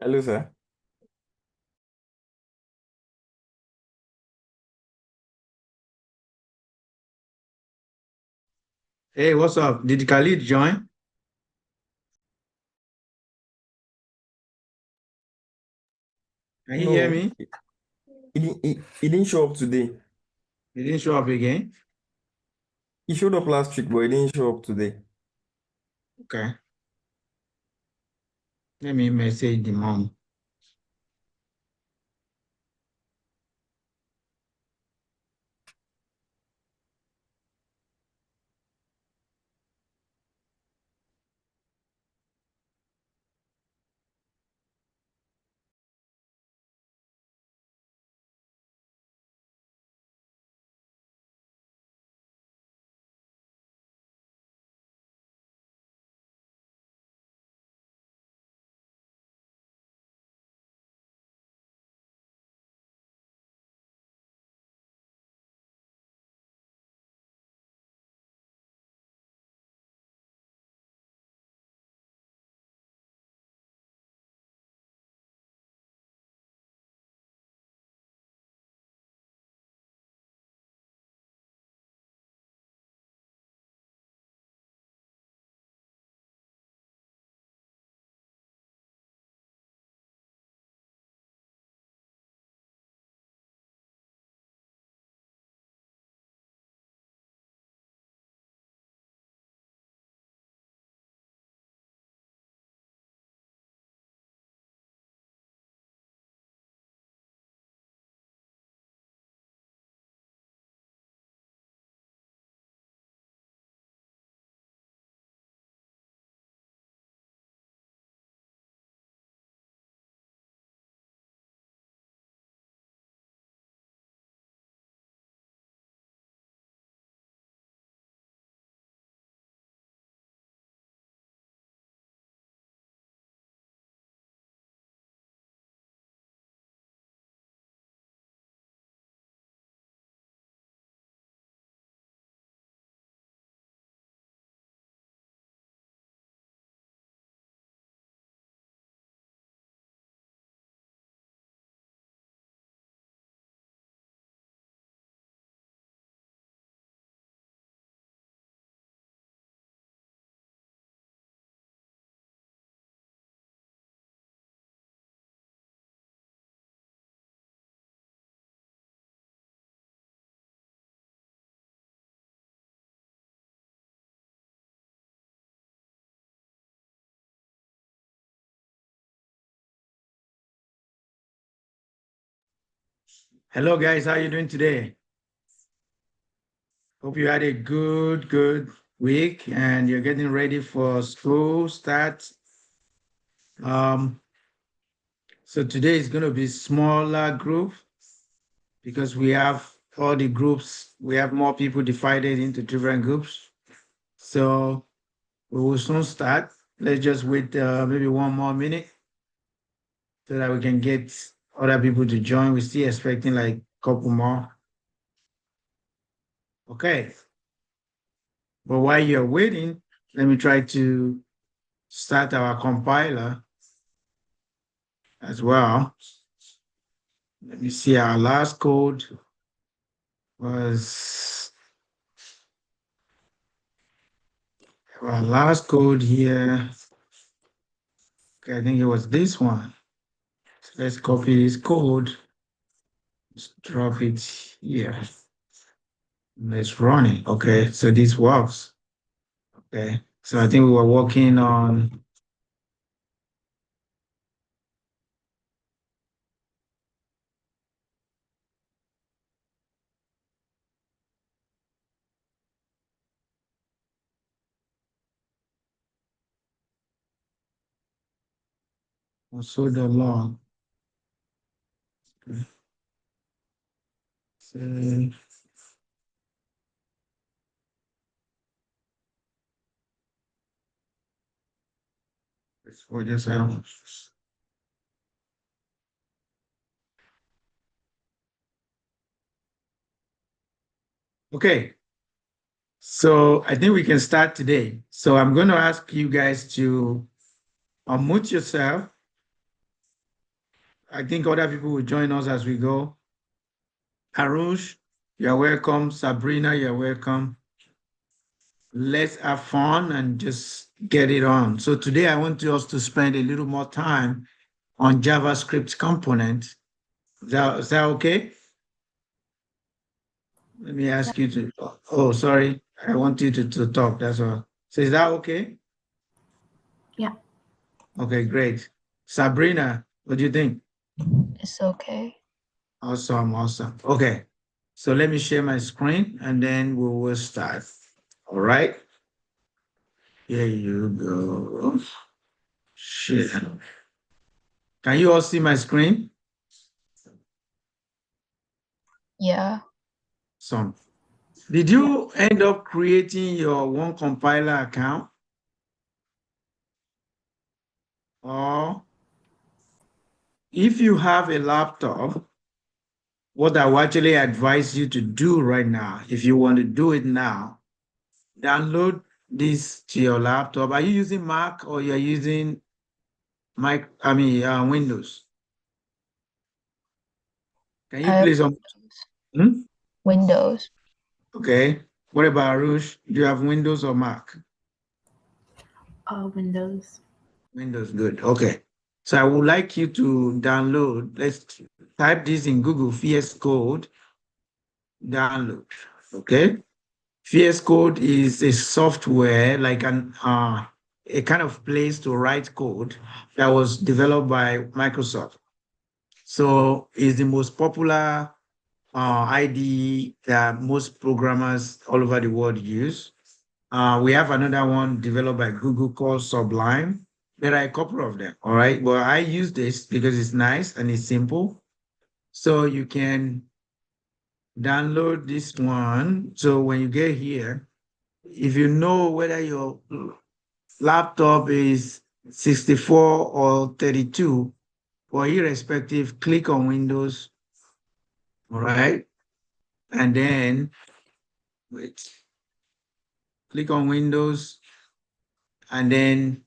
Hello, sir. Hey, what's up? Did Khalid join? Can you hear No, me? he didn't show up today. He didn't show up again. He showed up last week, but he didn't show up today. Okay. Let me message the mom. Hello, guys. How you doing today? Hope you had a good week and you're getting ready for school start. Um, so today is going to be smaller group because we have all the groups. We have more people divided into different groups. So we will soon start. Let's just wait maybe 1 more minute so that we can get other people to join. We're still expecting like a couple more. Okay. But while you're waiting, let me try to start our compiler as well. Let me see, our last code was, our last code here, okay, I think it was this one. So let's copy this code, let's drop it here. Let's run it. Okay, so this works. Okay, so I think we were working on also the log. Okay. So for just okay. So I think we can start today. So I'm going to ask you guys to unmute yourself. I think other people will join us as we go. Arush, you're welcome. Sabrina, you're welcome. Let's have fun and just get it on. So today I want us to spend a little more time on JavaScript component. Is that okay? Let me Yeah. ask you to, oh, sorry. I want you to talk. That's all. So is that okay? Yeah. Okay, great. Sabrina, what do you think? It's okay. Awesome, awesome. Okay. So let me share my screen and then we will start. All right. Here you go. Shit. Can you all see my screen? Yeah. Some. Did you end up creating your one compiler account? Or if you have a laptop, what I would actually advise you to do right now, if you want to do it now, download this to your laptop. Are you using Mac or you're using Windows? Can you I have please Hmm? Windows. Okay. What about Arush? Do you have Windows or Mac? Windows. Windows, good. Okay. So I would like you to download. Let's type this in Google VS Code download. Okay. VS Code is a software like a kind of place to write code that was developed by Microsoft. So it's the most popular IDE that most programmers all over the world use. We have another one developed by Google called Sublime. There are a couple of them, all right? But I use this because it's nice and it's simple. So you can download this one. So when you get here, if you know whether your laptop is 64 or 32, or irrespective, click on Windows, all right? And then, wait, click on Windows, and then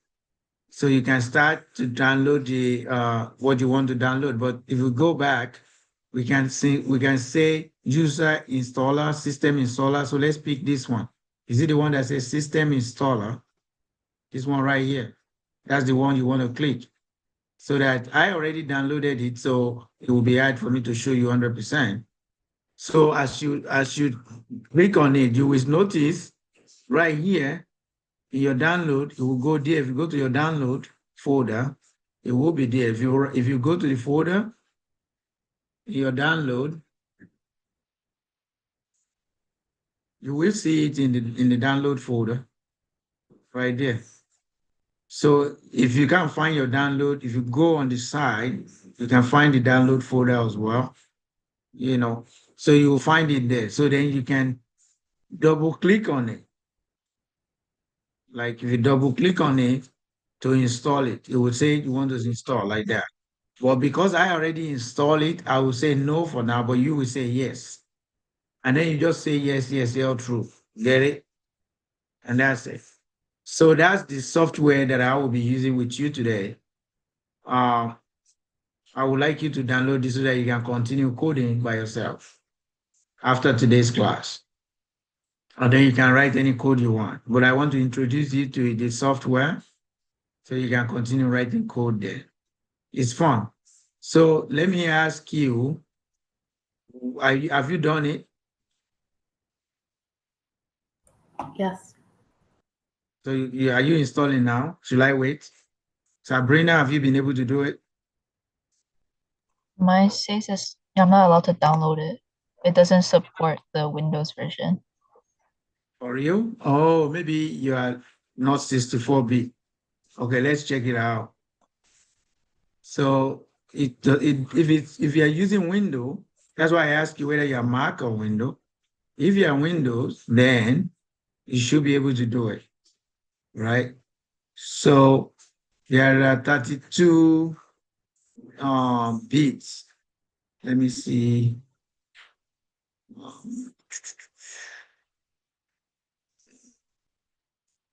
so you can start to download the what you want to download. But if we go back, we can say user installer, system installer. So let's pick this one. Is it the one that says system installer? This one right here. That's the one you want to click. So that I already downloaded it, so it will be hard for me to show you 100%. So as you click on it, you will notice right here in your download, it will go there. If you go to your download folder, it will be there. If you go to the folder, in your download, you will see it in the download folder right there. So if you can't find your download, if you go on the side, you can find the download folder as well. So you will find it there. So then you can double click on it. Like if you double click on it to install it, it will say you want to install like that. Well, because I already installed it, I will say no for now, but you will say yes. And then you just say yes, yes, all true. Get it? And that's it. So that's the software that I will be using with you today. Uh, I would like you to download this so that you can continue coding by yourself after today's class. And then you can write any code you want. But I want to introduce you to the software so you can continue writing code there. It's fun. So let me ask you, have you done it? Yes. So are you installing now? Should I wait? Sabrina, have you been able to do it? Mine says I'm not allowed to download it. It doesn't support the Windows version. For you? Oh, maybe you are not 64-bit. Okay, let's check it out. So if you're using Windows, that's why I asked you whether you're Mac or Windows. If you're Windows, then you should be able to do it, right? So there are 32 bits. Let me see.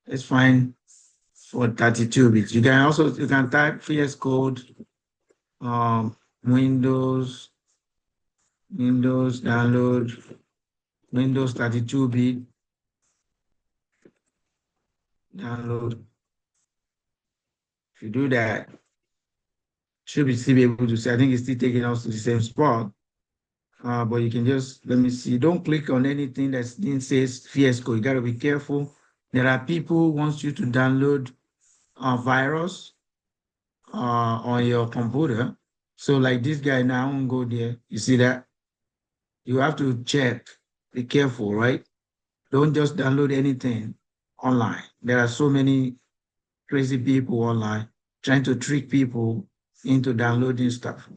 It's fine for 32 bits. You can type VS Code, Windows download, Windows 32-bit download. If you do that, should be still be able to see. I think it's still taking us to the same spot. But you can just, let me see. Don't click on anything that says VS Code. You got to be careful. There are people who want you to download a virus on your computer. So like this guy now, I won't go there. You see that? You have to check. Be careful, right? Don't just download anything online. There are so many crazy people online trying to trick people into downloading stuff.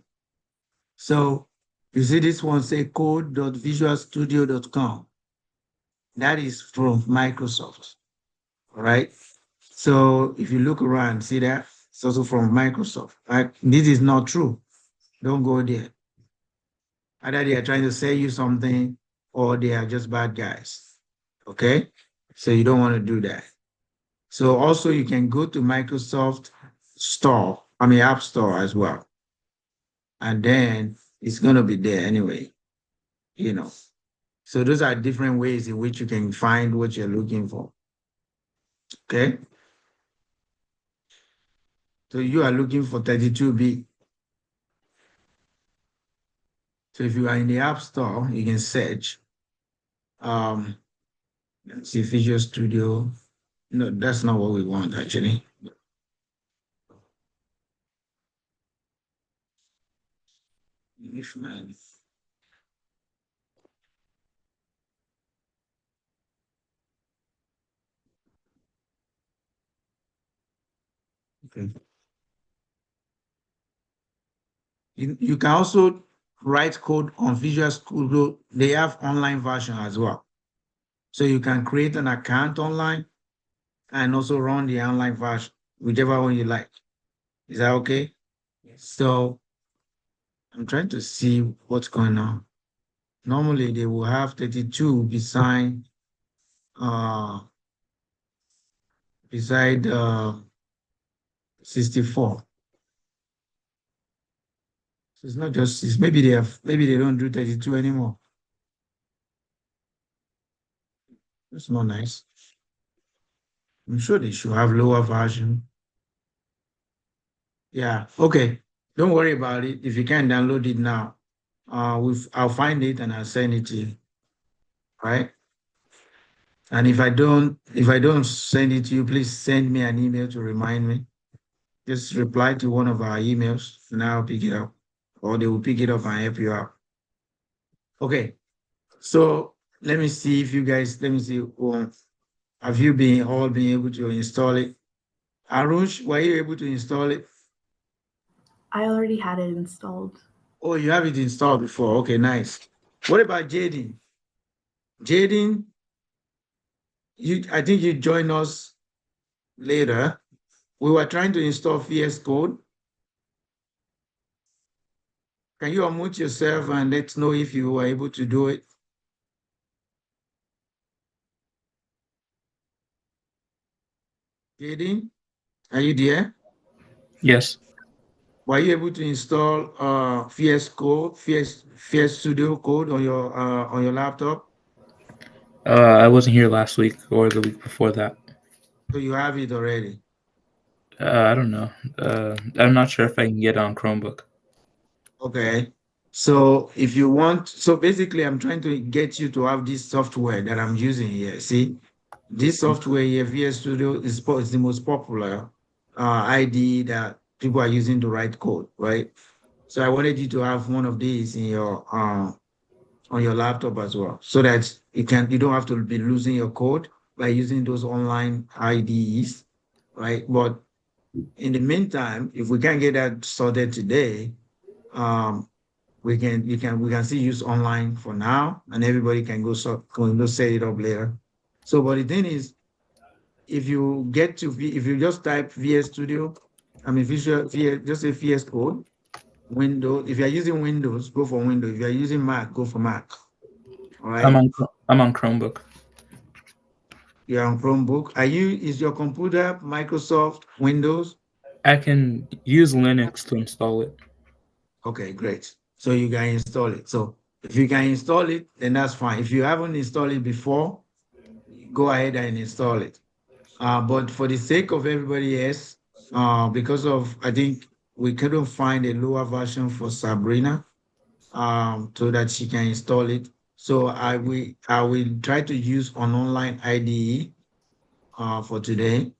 So you see this one say code.visualstudio.com. That is from Microsoft, all right? So if you look around, see that? It's also from Microsoft. Right? This is not true. Don't go there. Either they are trying to sell you something or they are just bad guys, okay? So you don't want to do that. So also you can go to Microsoft Store, App Store as well. And then it's going to be there anyway, you know. So those are different ways in which you can find what you're looking for. Okay. So you are looking for 32-bit. So if you are in the App Store, you can search. Let's see, Visual Studio. No, that's not what we want actually. If man. Okay. You can also write code on Visual Studio. They have online version as well. So you can create an account online and also run the online version, whichever one you like. Is that okay? Yes. So I'm trying to see what's going on. Normally they will have 32 beside 64. So it's not just maybe they don't do 32 anymore. That's not nice. I'm sure they should have lower version. Yeah, okay. Don't worry about it. If you can download it now, I'll find it and I'll send it to you. Right? And if I don't send it to you, please send me an email to remind me. Just reply to one of our emails and I'll pick it up. Or they will pick it up and help you out. Okay. So let me see if you guys, let me see. Have you all been able to install it? Arush, were you able to install it? I already had it installed. Oh, you have it installed before. Okay, nice. What about Jaden? Jaden, I think you joined us later. We were trying to install VS Code. Can you unmute yourself and let's know if you were able to do it? Jaden, are you there? Yes. Were you able to install VS Code, VS Studio Code on your laptop? I wasn't here last week or the week before that. So you have it already. I don't know. I'm not sure if I can get it on Chromebook. Okay. So if you want, so basically I'm trying to get you to have this software that I'm using here. See, this software here, VS Studio, is the most popular IDE that people are using to write code, right? So I wanted you to have one of these in your on your laptop as well, so that you don't have to be losing your code by using those online IDEs, right? But in the meantime, if we can't get that sorted today, we can still use online for now, and everybody can go set it up later. So, but the thing is, if you just type VS Studio, just say VS Code, Windows. If you're using Windows, go for Windows. If you're using Mac, go for Mac. All right. I'm on Chromebook. You're on Chromebook. Is your computer Microsoft Windows? I can use Linux to install it. Okay, great. So you can install it. So if you can install it, then that's fine. If you haven't installed it before, go ahead and install it. But for the sake of everybody else, because of, I think we couldn't find a lower version for Sabrina, so that she can install it. So I will try to use an online IDE for today.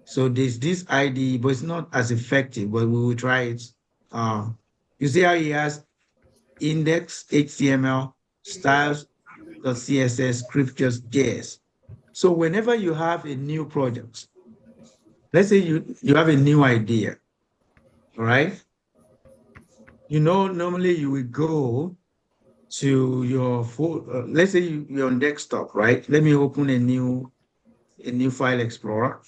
So there's this IDE, but it's not as effective, but we will try it. You see how he has index HTML, styles, CSS, scriptures, JS. So whenever you have a new project, let's say you have a new idea, all right? Normally you will go to your phone. Let's say you're on desktop, right? Let me open a new file explorer.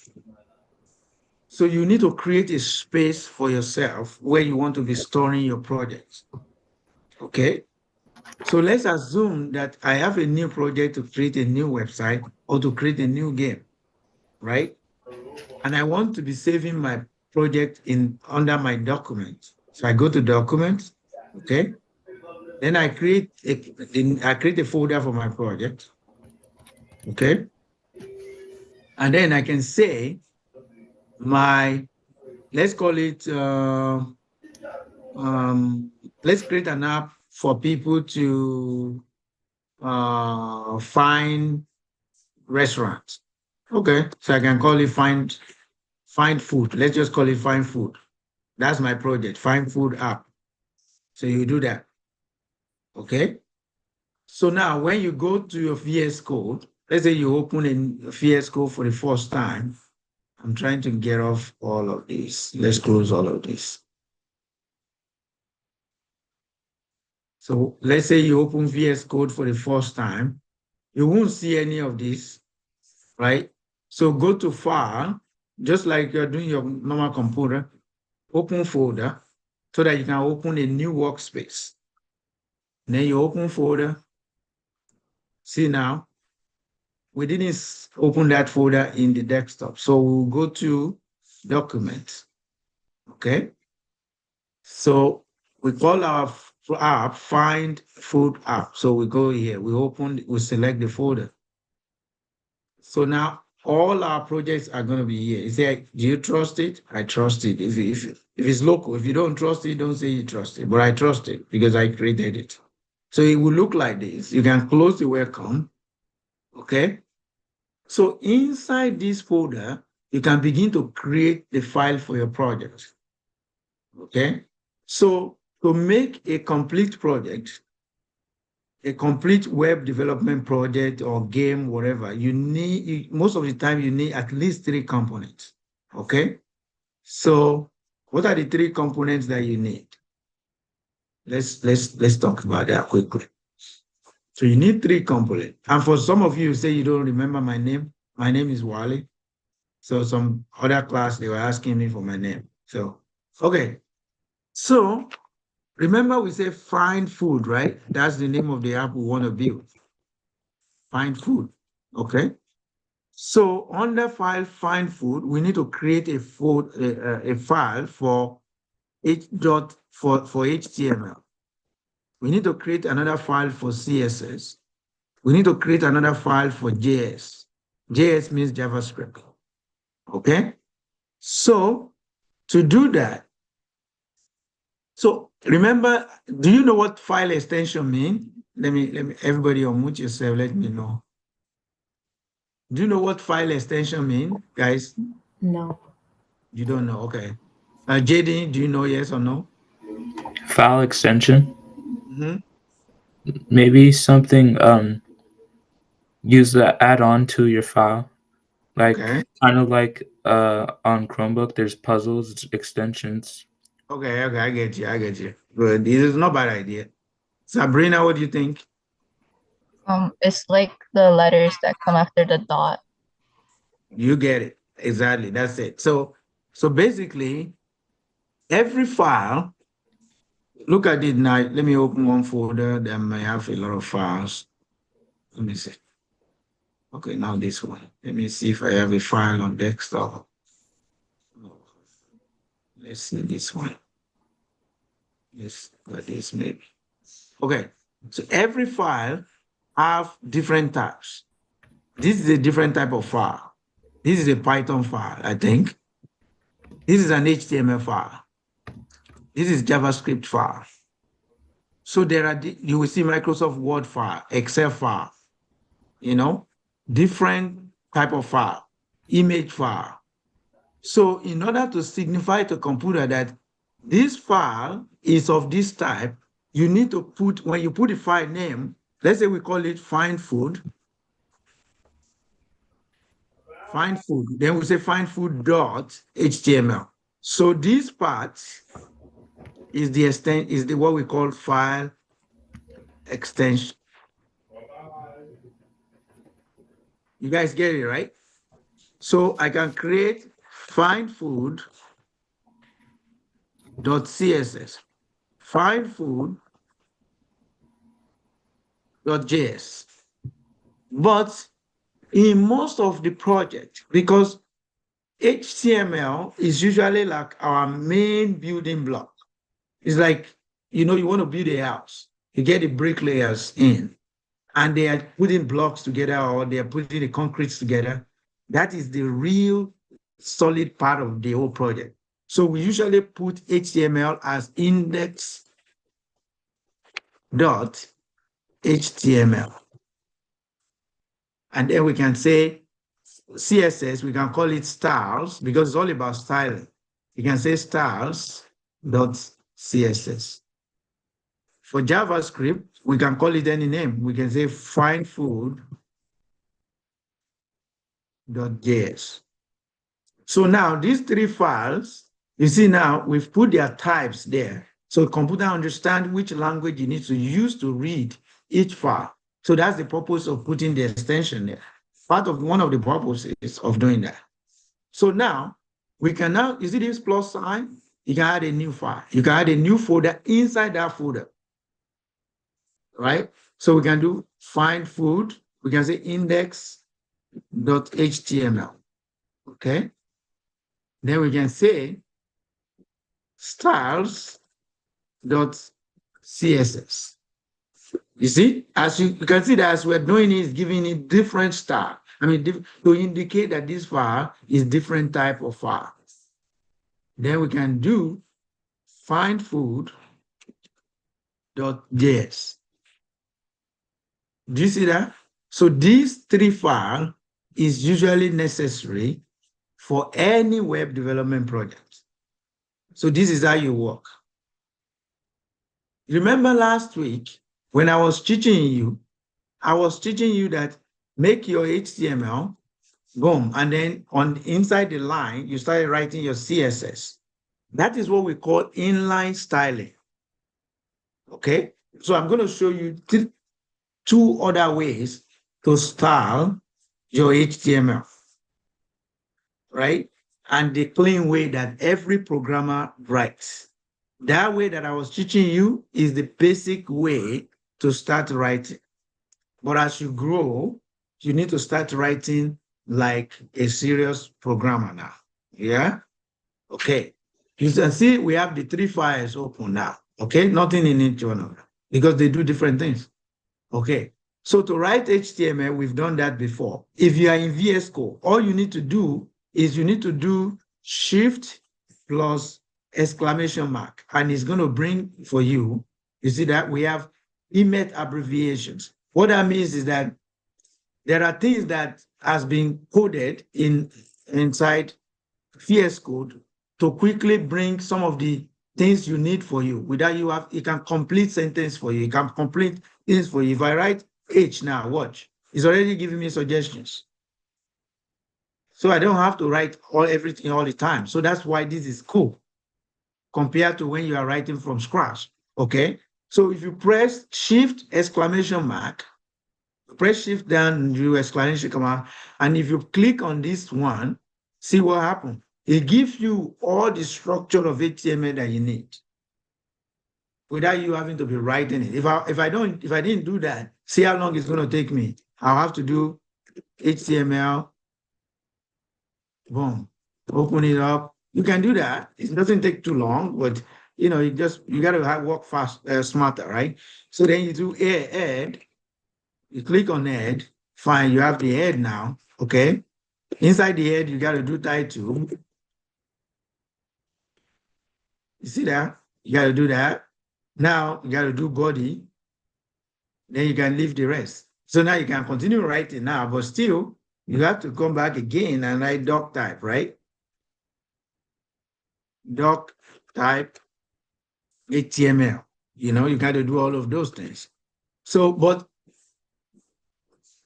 So you need to create a space for yourself where you want to be storing your projects. Okay. So let's assume that I have a new project to create a new website or to create a new game, right? And I want to be saving my project under my documents. So I go to documents, okay? Then I create a folder for my project, okay? And then I can say let's call it, let's create an app for people to find restaurants. Okay, so I can call it find food. Let's just call it find food. That's my project, find food app. So you do that. Okay. So now when you go to your VS Code, let's say you open a VS Code for the first time. I'm trying to get off all of this. Let's close all of this. So let's say you open VS Code for the first time. You won't see any of this, right? So go to File, just like you're doing your normal computer, open folder, so that you can open a new workspace. And then you open folder. See now, we didn't open that folder in the desktop. So we'll go to Documents, okay? So we call our app Find Food App. So we go here, we select the folder. So now all our projects are going to be here. You say, do you trust it? I trust it. If it's local, if you don't trust it, don't say you trust it. But I trust it because I created it. So it will look like this. You can close the welcome. Okay. So inside this folder, you can begin to create the file for your project. Okay. So to make a complete project, a complete web development project or game, whatever, most of the time you need at least 3 components. Okay. So what are the 3 components that you need? Let's talk about that quickly. So you need 3 components. And for some of you say you don't remember my name is Wally. So some other class, they were asking me for my name. So, okay. So remember we say find food, right? That's the name of the app we want to build. Find food, okay? So under file find food, we need to create a file for HTML. We need to create another file for CSS. We need to create another file for JS. JS means JavaScript, okay? So to do that, so remember, do you know what file extension mean? Let me, everybody unmute yourself, let me know. Do you know what file extension mean, guys? No. You don't know, okay. JD, do you know, yes or no? File extension. Mm-hmm. Maybe something use the add-on to your file. Like Okay. kind of like on Chromebook, there's puzzles, extensions. Okay, I get you. Good. This is not a bad idea. Sabrina, what do you think? It's like the letters that come after the dot. You get it. Exactly. That's it. So basically, every file, look at it now. Let me open one folder that may have a lot of files. Let me see. Okay, now this one. Let me see if I have a file on desktop. Let's see this one. Yes, that is maybe. Okay, so every file have different types. This is a different type of file. This is a Python file, I think. This is an HTML file. This is JavaScript file. So there are, you will see Microsoft Word file, Excel file, different type of file, image file. So in order to signify to a computer that this file is of this type, you need to put, when you put the file name, let's say we call it find food, then we say find food.html. So this part is the what we call file extension. You guys get it, right? So I can create find food.css, find food.js. But in most of the project, because HTML is usually like our main building block. It's like, you want to build a house, you get the bricklayers in, and they are putting blocks together or they are putting the concretes together. That is the real solid part of the whole project. So we usually put HTML as index.html. And then we can say CSS, we can call it styles because it's all about styling. You can say styles.css. For JavaScript, we can call it any name. We can say find food.js. So now these three files, you see now we've put their types there. So the computer understands which language you need to use to read each file. So that's the purpose of putting the extension there. One of the purposes of doing that. So now we can you see this plus sign? You can add a new file. You can add a new folder inside that folder, right? So we can do find food. We can say index.html, okay? Then we can say styles.css. You see, as you can see that as we're doing it, it's giving it different style. To indicate that this file is different type of file. Then we can do find food.js. Do you see that? So these three files is usually necessary for any web development project. So this is how you work. Remember last week when I was teaching you that make your HTML, boom, and then inside the line, you start writing your CSS. That is what we call inline styling. Okay, so I'm going to show you two other ways to style your HTML, right? And the clean way that every programmer writes. That way that I was teaching you is the basic way to start writing. But as you grow, you need to start writing like a serious programmer now. Yeah? Okay. You can see we have the three files open now. Okay? Nothing in each one of them because they do different things. Okay. So to write HTML, we've done that before. If you are in VS Code, all you need to do is you need to do Shift plus exclamation mark, and it's going to bring for you, you see that we have image abbreviations. What that means is that there are things that has been coded inside VS Code to quickly bring some of the things you need for you. Without it can complete sentence for you. It can complete things for you. If I write H now, watch, it's already giving me suggestions. So I don't have to write everything all the time. So that's why this is cool compared to when you are writing from scratch, okay? So if you press Shift exclamation mark, press Shift down, do exclamation command, and if you click on this one, see what happens. It gives you all the structure of HTML that you need without you having to be writing it. If I didn't do that, see how long it's going to take me. I'll have to do HTML, boom, open it up. You can do that. It doesn't take too long, but you gotta work fast, smarter, right? So then you do add, you click on add, fine, you have the head now, okay? Inside the head, you gotta do title. You see that? You gotta do that. Now you gotta do body. Then you can leave the rest. So now you can continue writing now, but still you have to come back again and write doc type, right? Doc type HTML. You got to do all of those things. So, but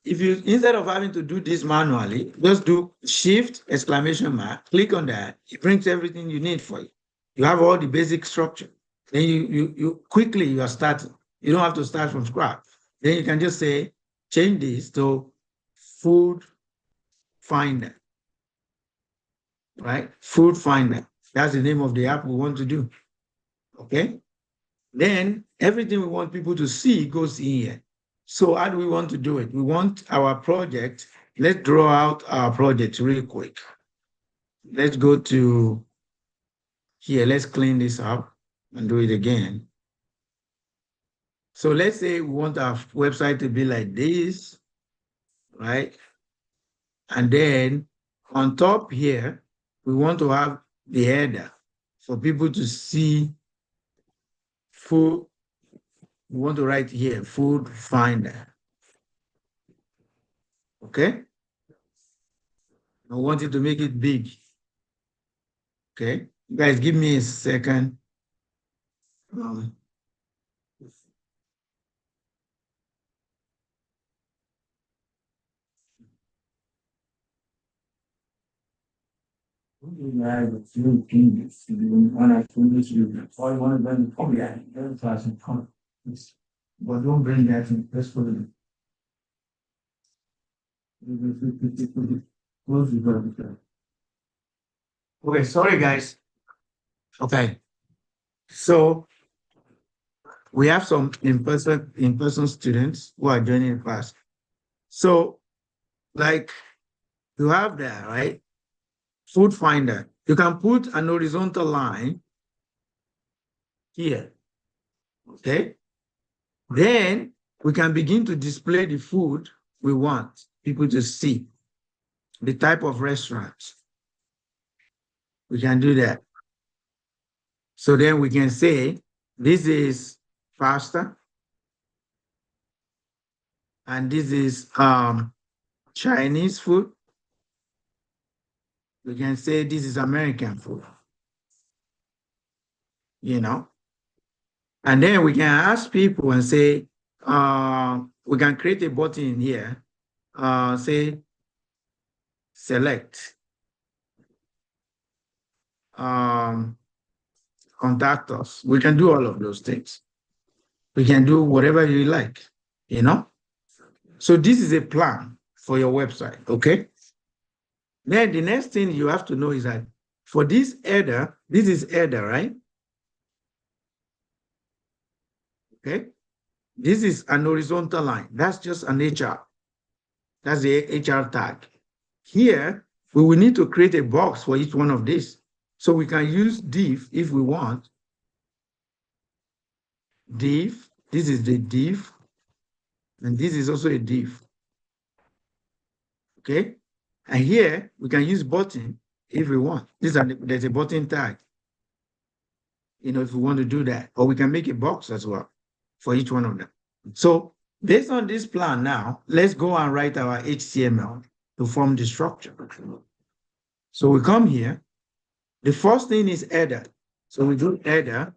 if you, instead of having to do this manually, just do shift exclamation mark, click on that. It brings everything you need for you. You have all the basic structure. Then you quickly you are starting. You don't have to start from scratch. Then you can just say, change this to food finder, right? Food finder. That's the name of the app we want to do. Okay. Then everything we want people to see goes in here. So how do we want to do it? We want our project. Let's draw out our project real quick. Let's go to here. Let's clean this up and do it again. So let's say we want our website to be like this, right? And then on top here, we want to have the header for people to see food. We want to write here, food finder. Okay? I want it to make it big. Okay? You guys, give me a second. But don't bring that in. Let's put it in. Close the door. Okay, sorry guys. Okay. So we have some in-person students who are joining the class. So like you have that, right? Food finder. You can put an horizontal line here. Okay. Then we can begin to display the food we want people to see, the type of restaurants. We can do that. So then we can say, this is pasta, and this is Chinese food. We can say this is American food, And then we can ask people and say, we can create a button here, say, select, contact us. We can do all of those things. We can do whatever you like, So this is a plan for your website, okay? Then the next thing you have to know is that for this header, this is header, right? Okay. This is an horizontal line. That's just an HR. That's the HR tag. Here, we will need to create a box for each one of these. So we can use div if we want. Div, this is the div, and this is also a div. Okay. And here, we can use button if we want. There's a button tag, if we want to do that. Or we can make a box as well for each one of them. So based on this plan now, let's go and write our HTML to form the structure. So we come here. The first thing is header. So we do header,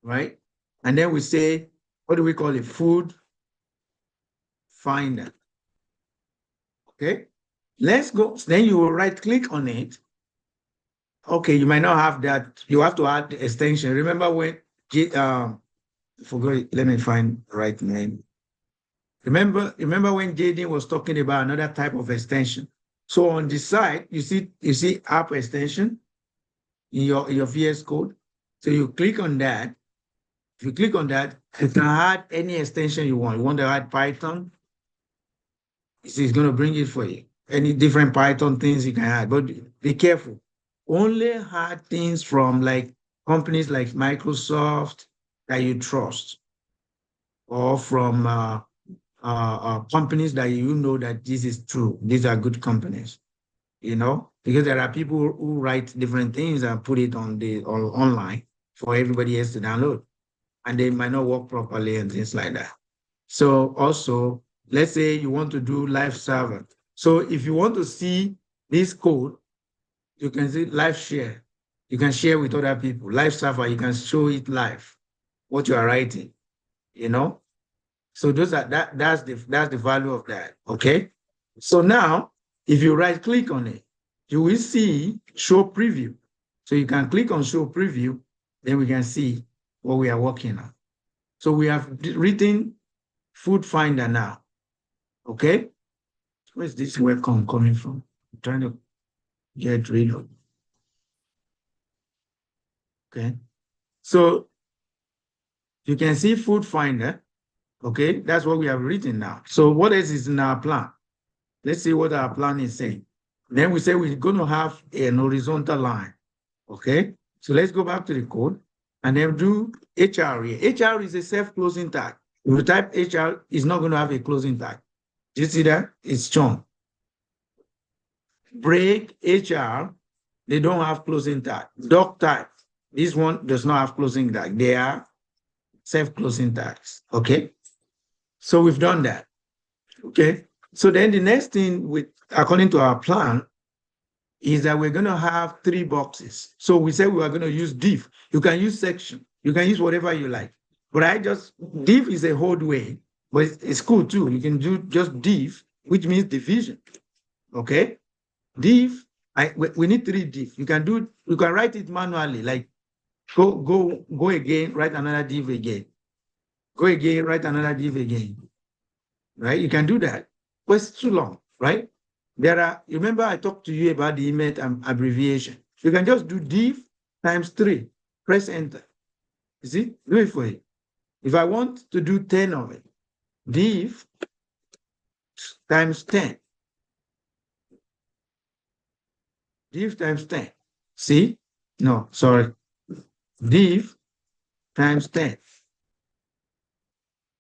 right? And then we say, what do we call it? Food finder. Okay, let's go. Then you will right click on it. Okay, you might not have that. You have to add the extension. Remember when, forgot, let me find the right name. Remember when Jaden was talking about another type of extension. So on the side, you see app extension in your VS Code. So you click on that. If you click on that, you can add any extension you want. You want to add Python? It's going to bring it for you. Any different Python things you can add, but be careful. Only hard things from like companies like Microsoft that you trust, or from companies that you know that this is true. These are good companies, because there are people who write different things and put it on online for everybody else to download, and they might not work properly and things like that. So also, let's say you want to do live server. So if you want to see this code, you can see live share. You can share with other people. Live server, you can show it live, what you are writing, So that's the value of that. Okay. So now, if you right click on it, you will see show preview. So you can click on show preview, then we can see what we are working on. So we have written food finder now. Okay. Where's this welcome coming from? I'm trying to get rid of. Okay. So you can see food finder. Okay. That's what we have written now. So what else is in our plan? Let's see what our plan is saying. Then we say we're going to have an horizontal line. Okay. So let's go back to the code and then do HR here. HR is a self-closing tag. If you type HR, it's not going to have a closing tag. Do you see that? It's shown. Break HR, they don't have closing tag. Doc type, this one does not have closing tag. They are self-closing tags. Okay. So we've done that. Okay. So then the next thing, according to our plan, is that we're going to have 3 boxes. So we said we are going to use div. You can use section. You can use whatever you like. But div is a whole way, but it's cool too. You can do just div, which means division. Okay. Div, we need 3 div. You can write it manually, like go again, write another div again. Go again, write another div again. Right? You can do that. But it's too long, right? Remember I talked to you about the email abbreviation. You can just do div times 3. Press enter. You see? Do it for you. If I want to do 10 of it, div times 10. Div times 10. See? No, sorry. Div times 10.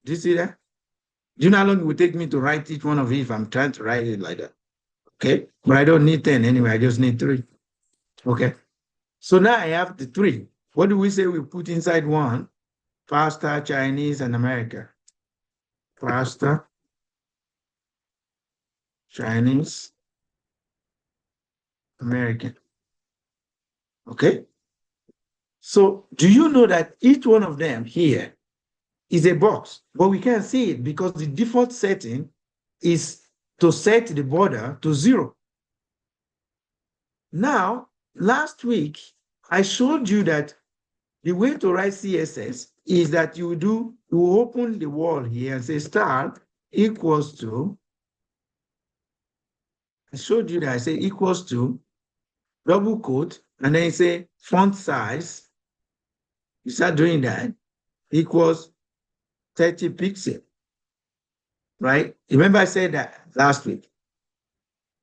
Do you see that? Do you know how long it would take me to write each one of it if I'm trying to write it like that? Okay, but I don't need 10 anyway, I just need 3. Okay, so now I have the 3. What do we say we put inside one? Pasta, Chinese, and America. Pasta, Chinese, American. Okay, so do you know that each one of them here is a box, but we can't see it because the default setting is to set the border to 0. Now, last week, I showed you that the way to write CSS is that you open the wall here and say start equals to, I showed you that I say equals to double quote, and then you say font size. You start doing that, equals 30 pixels. Right? Remember I said that last week.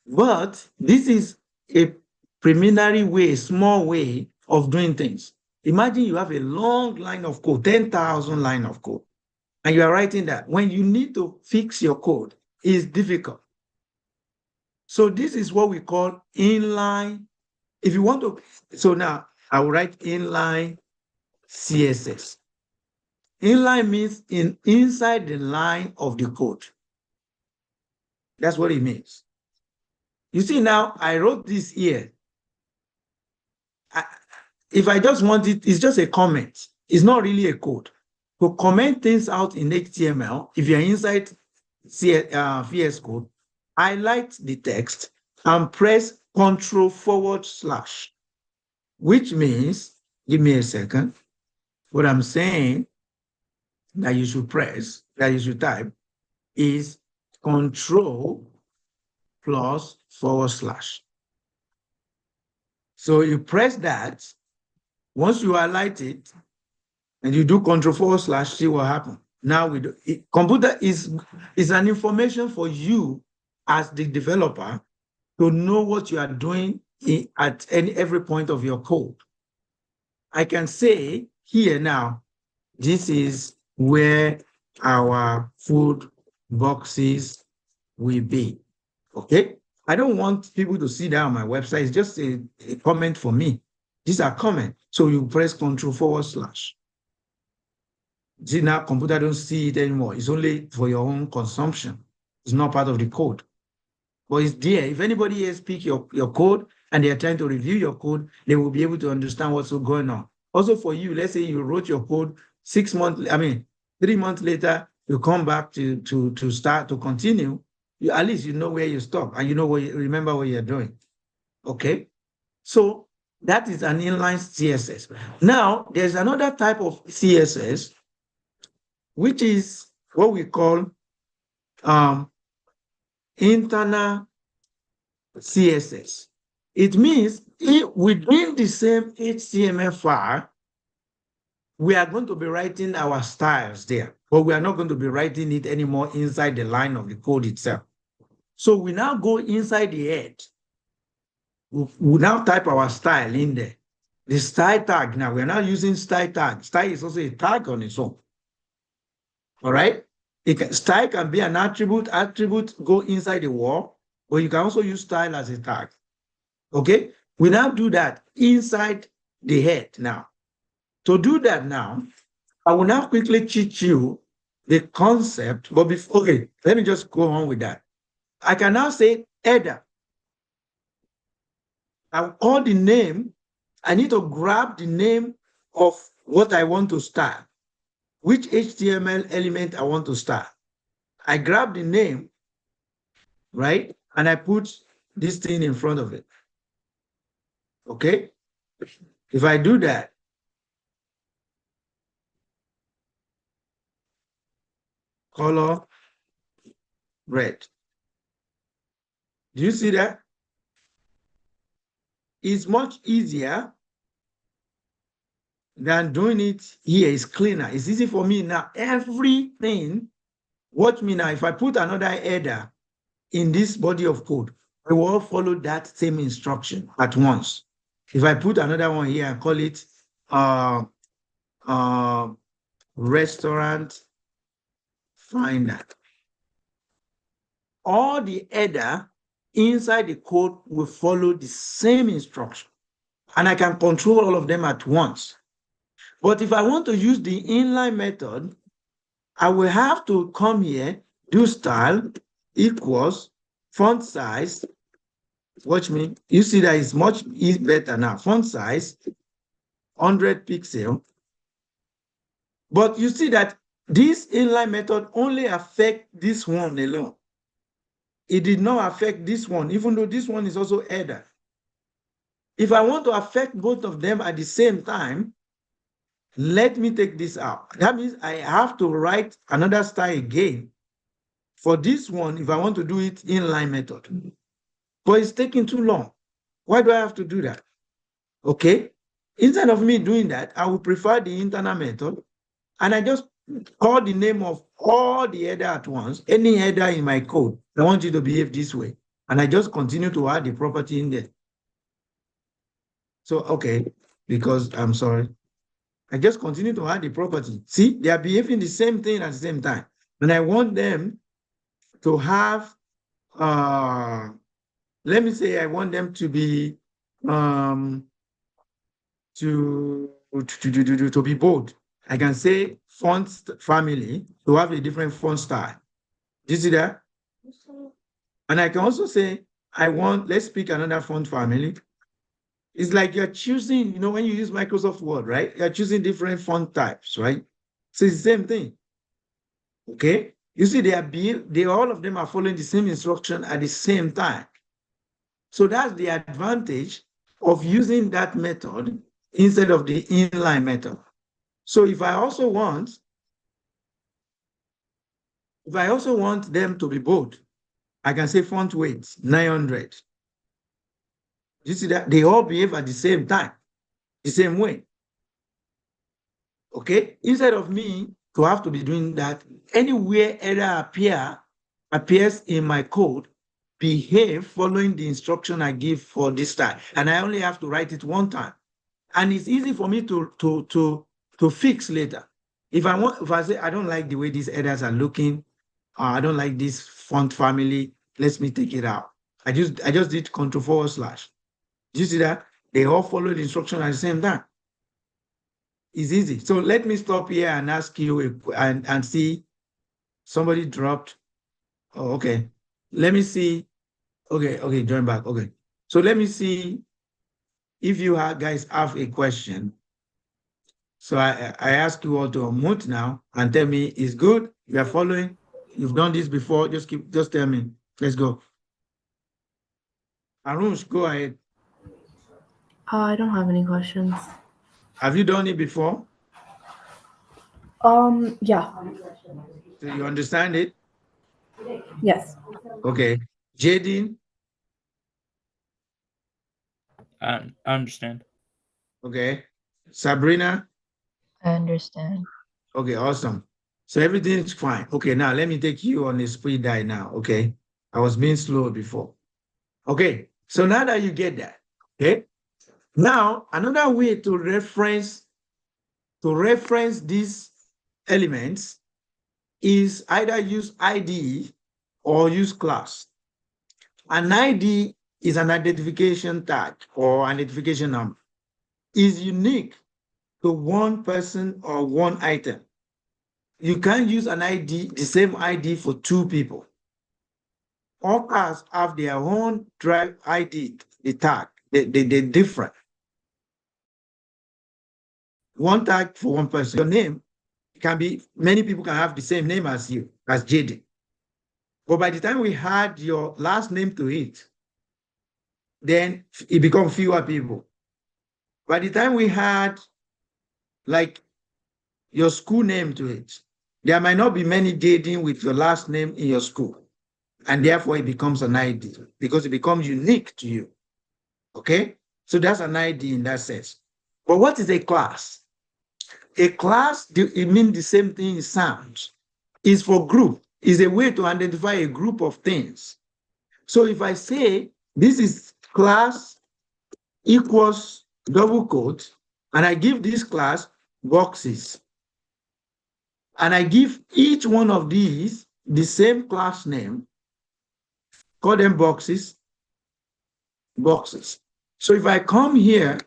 But this is a preliminary way, a small way of doing things. Imagine you have a long line of code, 10,000 line of code, and you are writing that. When you need to fix your code, it's difficult. So this is what we call inline. If you want to, so now I will write inline CSS. Inline means inside the line of the code. That's what it means. You see now, I wrote this here. If I just want it, it's just a comment. It's not really a code. To comment things out in HTML, if you're inside VS Code, highlight the text and press Ctrl//, which means, give me a second, what I'm saying that you should press, that you should type, is Ctrl+//. So you press that. Once you highlight it, and you do Ctrl//, see what happens. Now computer is an information for you as the developer to know what you are doing at every point of your code. I can say here now, this is where our food boxes will be. Okay? I don't want people to see that on my website. It's just a comment for me. These are comments. So you press Ctrl//. See, now computer don't see it anymore. It's only for your own consumption. It's not part of the code. But it's there. If anybody else pick your code and they are trying to review your code, they will be able to understand what's going on. Also for you, let's say you wrote your code 3 months later, you come back to start to continue. At least you know where you stop and you know remember what you're doing. Okay? So that is an inline CSS. Now, there's another type of CSS, which is what we call internal CSS. It means within the same HTML file, we are going to be writing our styles there, but we are not going to be writing it anymore inside the line of the code itself. So we now go inside the head. We now type our style in there. The style tag, now we're not using style tag. Style is also a tag on its own. All right? Style can be an attribute. Attribute go inside the wall, but you can also use style as a tag. Okay? We now do that inside the head now. To do that now, I will now quickly teach you the concept, but before, okay, let me just go on with that. I can now say header. I will call the name. I need to grab the name of what I want to style, which HTML element I want to style. I grab the name, right? And I put this thing in front of it. Okay? If I do that, color red. Do you see that? It's much easier than doing it here. It's cleaner. It's easy for me now. Everything, watch me now. If I put another header in this body of code, I will follow that same instruction at once. If I put another one here and call it restaurant finder, all the header inside the code will follow the same instruction, and I can control all of them at once. But if I want to use the inline method, I will have to come here, do style equals font size. Watch me. You see that it's much better now. Font size 100 pixel. But you see that this inline method only affects this one alone. It did not affect this one, even though this one is also header. If I want to affect both of them at the same time, let me take this out. That means I have to write another style again for this one if I want to do it inline method. But it's taking too long. Why do I have to do that? Okay. Instead of me doing that, I would prefer the internal method, and I just call the name of all the header at once, any header in my code. I want you to behave this way. And I just continue to add the property in there. So, okay, because I'm sorry. I just continue to add the property. See, they are behaving the same thing at the same time. And I want them to have, let me say I want them to be, to be bold. I can say font family to have a different font style. Do you see that? And I can also say, let's pick another font family. It's like you're choosing, when you use Microsoft Word, right? You're choosing different font types, right? So it's the same thing. Okay? You see, all of them are following the same instruction at the same time. So that's the advantage of using that method instead of the inline method. So if I also want them to be bold, I can say font weight 900. You see that? They all behave at the same time, the same way. Okay? Instead of me to have to be doing that, anywhere error appears in my code, behave following the instruction I give for this time. And I only have to write it one time. And it's easy for me to fix later. If I say I don't like the way these headers are looking, I don't like this font family, let me take it out. I just did Ctrl//. Do you see that? They all follow the instruction at the same time. It's easy. So let me stop here and ask you and see somebody dropped. Oh, okay. Let me see. Okay, join back. Okay. So let me see if you guys have a question. So I ask you all to unmute now and tell me it's good. You are following. You've done this before. Just tell me. Let's go. Arush, go ahead. I don't have any questions. Have you done it before? Yeah. Do you understand it? Yes. Okay. Jaden? I understand. Okay. Sabrina? I understand. Okay, awesome. So everything's fine. Okay, now let me take you on a speed dial now, okay? I was being slow before. Okay, so now that you get that, okay? Now, another way to reference these elements is either use ID or use class. An ID is an identification tag or an identification number. Is unique to one person or one item. You can't use an ID, the same ID for two people. All cars have their own drive ID, the tag, they're different. One tag for one person. Your name can be, many people can have the same name as you, as JD. But by the time we add your last name to it, then it becomes fewer people. By the time we had like your school name to it, there might not be many Jaden with your last name in your school. And therefore it becomes an ID because it becomes unique to you. Okay? So that's an ID in that sense. But what is a class? A class, it means the same thing it sounds. It's for group. It's a way to identify a group of things. So if I say this is class equals double quote, and I give this class boxes, and I give each one of these the same class name, call them boxes. So if I come here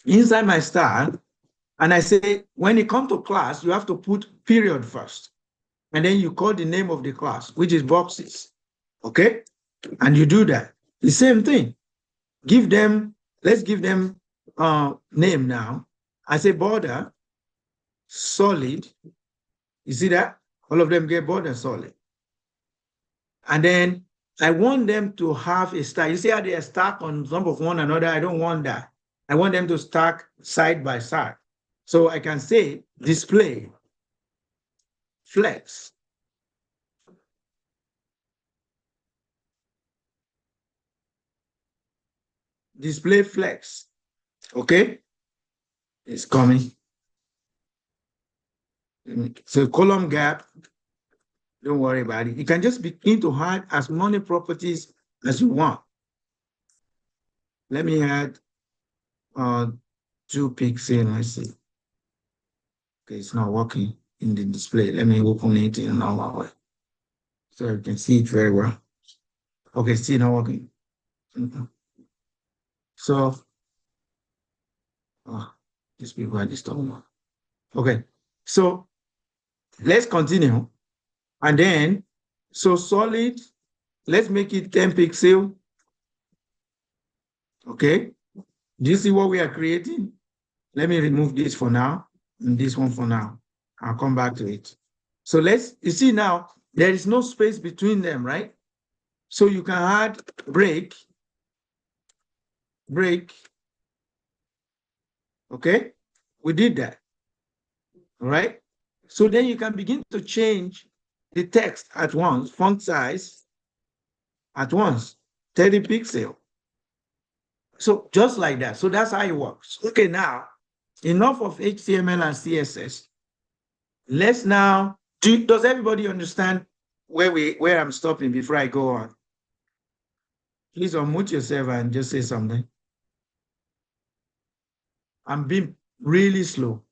inside my star and I say, when it comes to class, you have to put period first. And then you call the name of the class, which is boxes. Okay? And you do that. The same thing. Let's give them name now. I say border, solid. You see that? All of them get border solid. And then I want them to have a stack. You see how they are stacked on top of one another? I don't want that. I want them to stack side by side. So I can say display, flex. Display flex. Okay? It's coming. So column gap, don't worry about it. You can just begin to add as many properties as you want. Let me add 2 pixels. Let's see. Okay, it's not working in the display. Let me open it in a normal way so you can see it very well. Okay, still not working. So, these people are disturbing. Okay, so let's continue. And then, so solid, let's make it 10 pixels. Okay, do you see what we are creating? Let me remove this for now and this one for now. I'll come back to it. So you see now, there is no space between them, right? So you can add break. Okay, we did that. All right. So then you can begin to change the text at once, font size at once, 30 pixels. So just like that. So that's how it works. Okay, now enough of HTML and CSS. Let's now does everybody understand where I'm stopping before I go on? Please unmute yourself and just say something. I'm being really slow.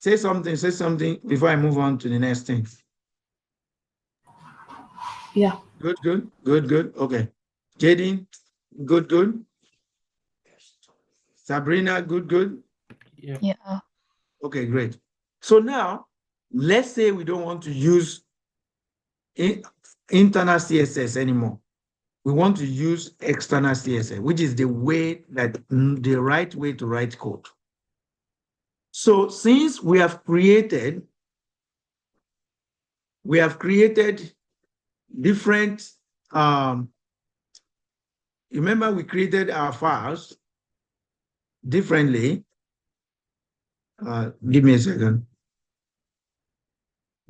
Say something before I move on to the next thing. Yeah. Good. Okay. Jaden, good. Sabrina, good. Yeah. Okay, great. So now, let's say we don't want to use internal CSS anymore. We want to use external CSS, which is the right way to write code. So since we have created different, remember we created our files differently. Give me a second.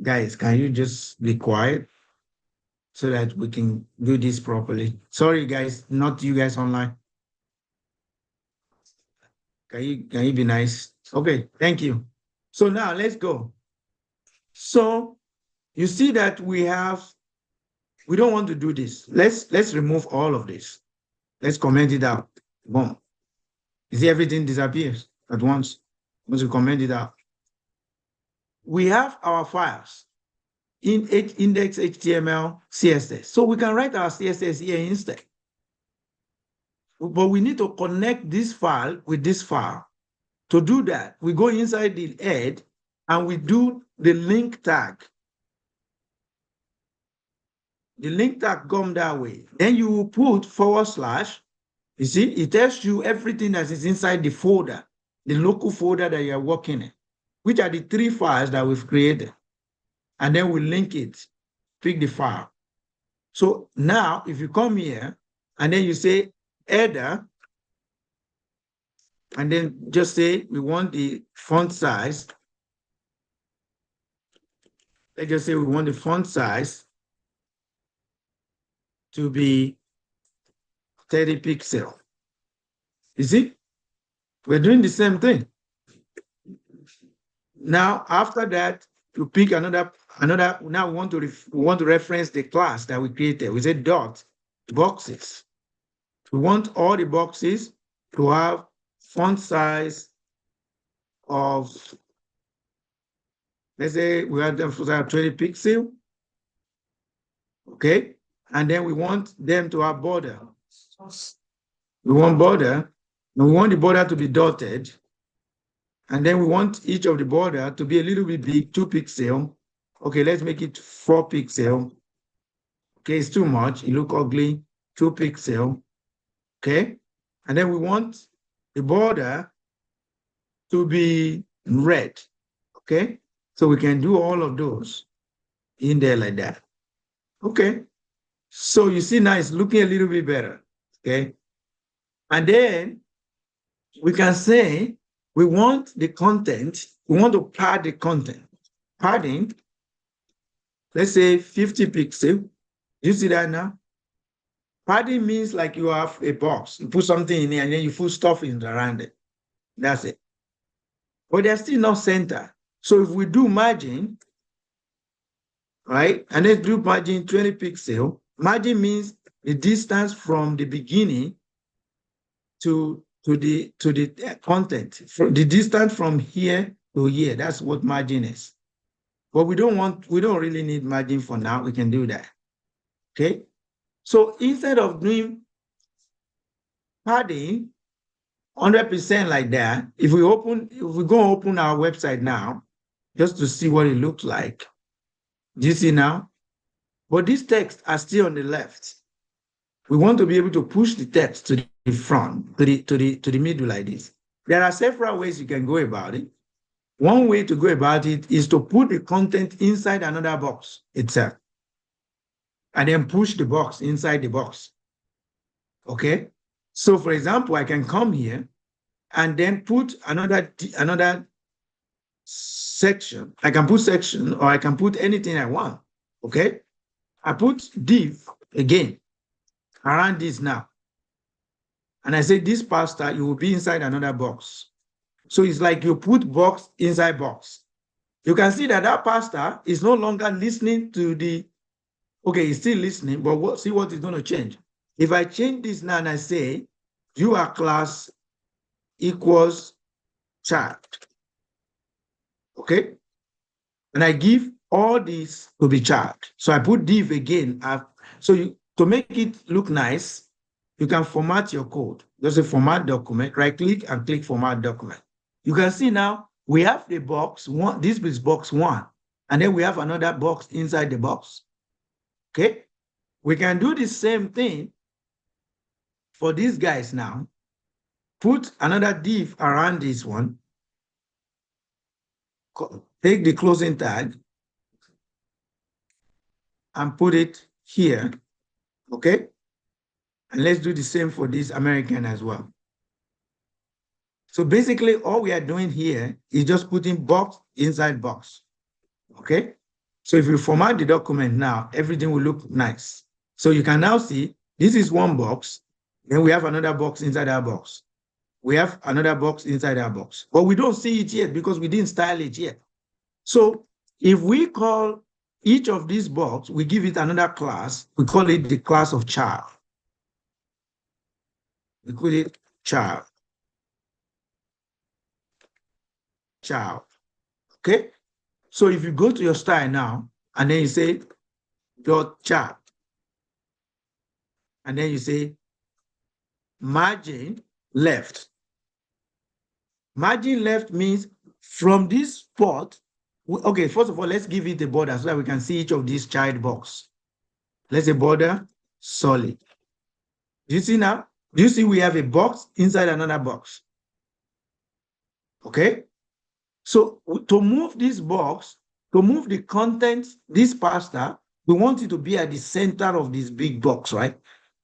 Guys, can you just be quiet so that we can do this properly? Sorry, guys, not you guys online. Can you be nice? Okay, thank you. So now let's go. So you see that we don't want to do this. Let's remove all of this. Let's comment it out. Boom. You see everything disappears at once we comment it out. We have our files in index HTML, CSS. So we can write our CSS here instead. But we need to connect this file with this file. To do that, we go inside the head and we do the link tag. The link tag comes that way. Then you will put /. You see, it tells you everything that is inside the folder, the local folder that you are working in, which are the 3 files that we've created. And then we link it, pick the file. So now, if you come here, and then you say header, and then just say we want the font size. Let's just say we want the font size to be 30 pixels. You see? We're doing the same thing. Now, after that, you pick another. Now we want to reference the class that we created. We say dot boxes. We want all the boxes to have font size of, let's say we have them for 20 pixels. Okay. And then we want them to have border. We want border, and we want the border to be dotted. And then we want each of the border to be a little bit big, 2 pixels. Okay, let's make it 4 pixels. Okay, it's too much. It looks ugly. 2 pixels. Okay. And then we want the border to be red. Okay. So we can do all of those in there like that. Okay. So you see now it's looking a little bit better. Okay. And then we can say we want the content, we want to pad the content. Padding, let's say 50 pixels. You see that now? Padding means like you have a box, you put something in there and then you put stuff in around it. That's it. But they're still not center. So if we do margin, right? And let's do margin 20 pixels. Margin means the distance from the beginning to the content, the distance from here to here. That's what margin is. But we don't really need margin for now. We can do that. Okay. So instead of doing padding 100% like that, if we go open our website now, just to see what it looks like. Do you see now? But these texts are still on the left. We want to be able to push the text to the front, to the middle like this. There are several ways you can go about it. One way to go about it is to put the content inside another box itself, and then push the box inside the box. Okay? So for example, I can come here and then put another section. I can put section, or I can put anything I want. Okay? I put div again around this now. And I say this pasta, you will be inside another box. So it's like you put box inside box. You can see that pasta is no longer listening to the Okay, he's still listening, but see what is going to change. If I change this now and I say, you are class equals child, okay? And I give all these to the child. So I put div again. To make it look nice, you can format your code. There's a format document, right click and click format document. You can see now we have the box one, this is box one, and then we have another box inside the box. Okay, we can do the same thing for these guys now. Put another div around this one, take the closing tag and put it here, okay? And let's do the same for this American as well. So basically all we are doing here is just putting box inside box, okay? So if you format the document now, everything will look nice. So you can now see this is one box, then we have another box inside our box. We have another box inside our box, but we don't see it yet because we didn't style it yet. So if we call each of these box, we give it another class, we call it the class of child. We call it child. Child. Okay? So if you go to your style now, and then you say dot child, and then you say margin left. Margin left means from this spot, okay, first of all, let's give it a border so that we can see each of these child box. Let's say border solid. Do you see now? Do you see we have a box inside another box? Okay? So to move this box, to move the contents, this pasta, we want it to be at the center of this big box, right?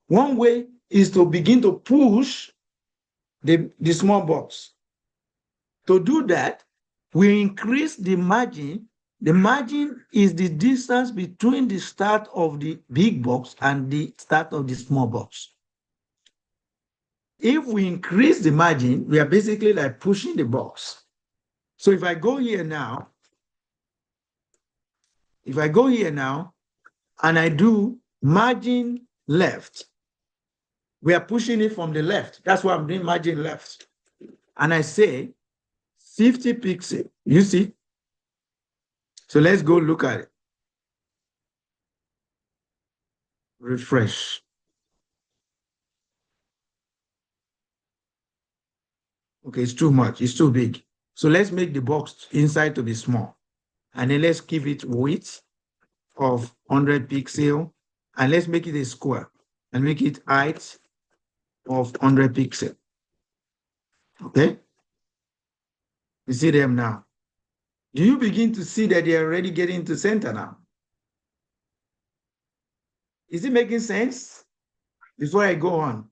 One way is to begin to push the small box. To do that, we increase the margin. The margin is the distance between the start of the big box and the start of the small box. If we increase the margin, we are basically like pushing the box. So if I go here now, and I do margin left, we are pushing it from the left. That's why I'm doing margin left. And I say 50 pixels, you see? So let's go look at it. Refresh. Okay, it's too much, it's too big. So let's make the box inside to be small. And then let's give it width of 100 pixels. And let's make it a square and make it height of 100 pixels. Okay? You see them now. Do you begin to see that they are already getting to center now? Is it making sense? Before I go on.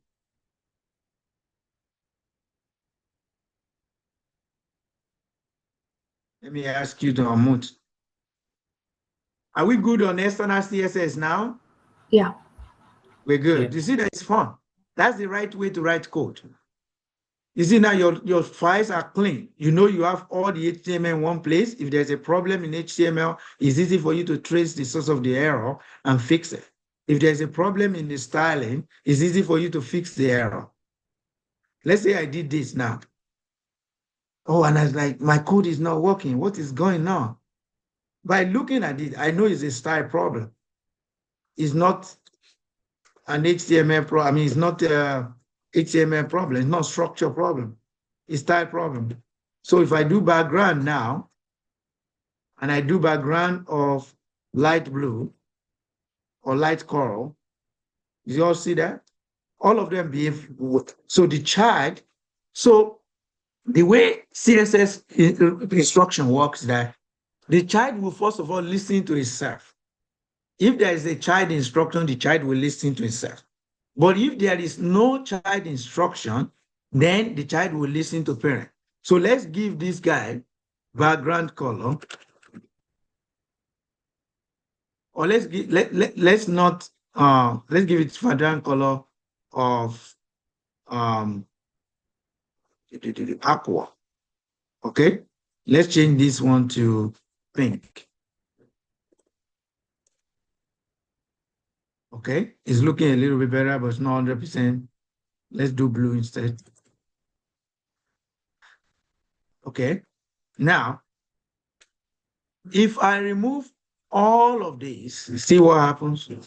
Let me ask you to unmute. Are we good on external CSS now? Yeah. We're good. Yeah. You see that it's fun. That's the right way to write code. You see now your files are clean. You know you have all the HTML in one place. If there's a problem in HTML, it's easy for you to trace the source of the error and fix it. If there's a problem in the styling, it's easy for you to fix the error. Let's say I did this now. Oh, and I was like, my code is not working. What is going on? By looking at it, I know it's a style problem. It's not an HTML problem. I mean, it's not a HTML problem. It's not structure problem. It's style problem. So if I do background now, and I do background of light blue or light coral, you all see that? All of them behave. So the child, so the way CSS instruction works that the child will first of all listen to itself. If there is a child instruction, the child will listen to itself. But if there is no child instruction, then the child will listen to parent. So let's give this guy background color, or let's give let's not let's give it background color of aqua. Okay, let's change this one to pink. Okay, it's looking a little bit better, but it's not 100%. Let's do blue instead. Okay, now, if I remove all of these, see what happens? Do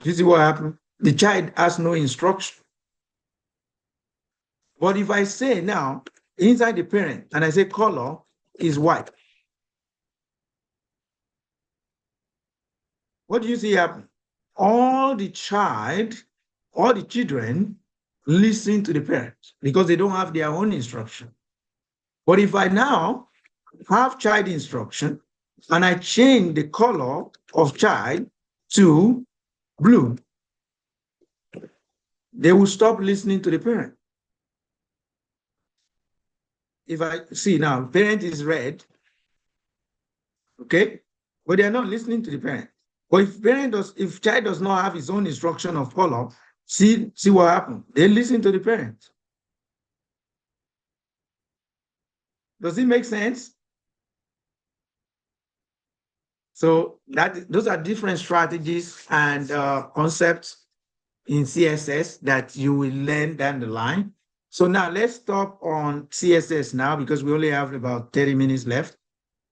you see what happens? The child has no instruction. But if I say now, inside the parent, and I say color is white, what do you see happen? All the children listen to the parents because they don't have their own instruction. But if I now have child instruction and I change the color of child to blue, they will stop listening to the parent. If I see now, parent is red, okay, but they are not listening to the parent. But if child does not have his own instruction of color, see what happens. They listen to the parent. Does it make sense? So those are different strategies and concepts in CSS that you will learn down the line. So now let's stop on CSS now because we only have about 30 minutes left.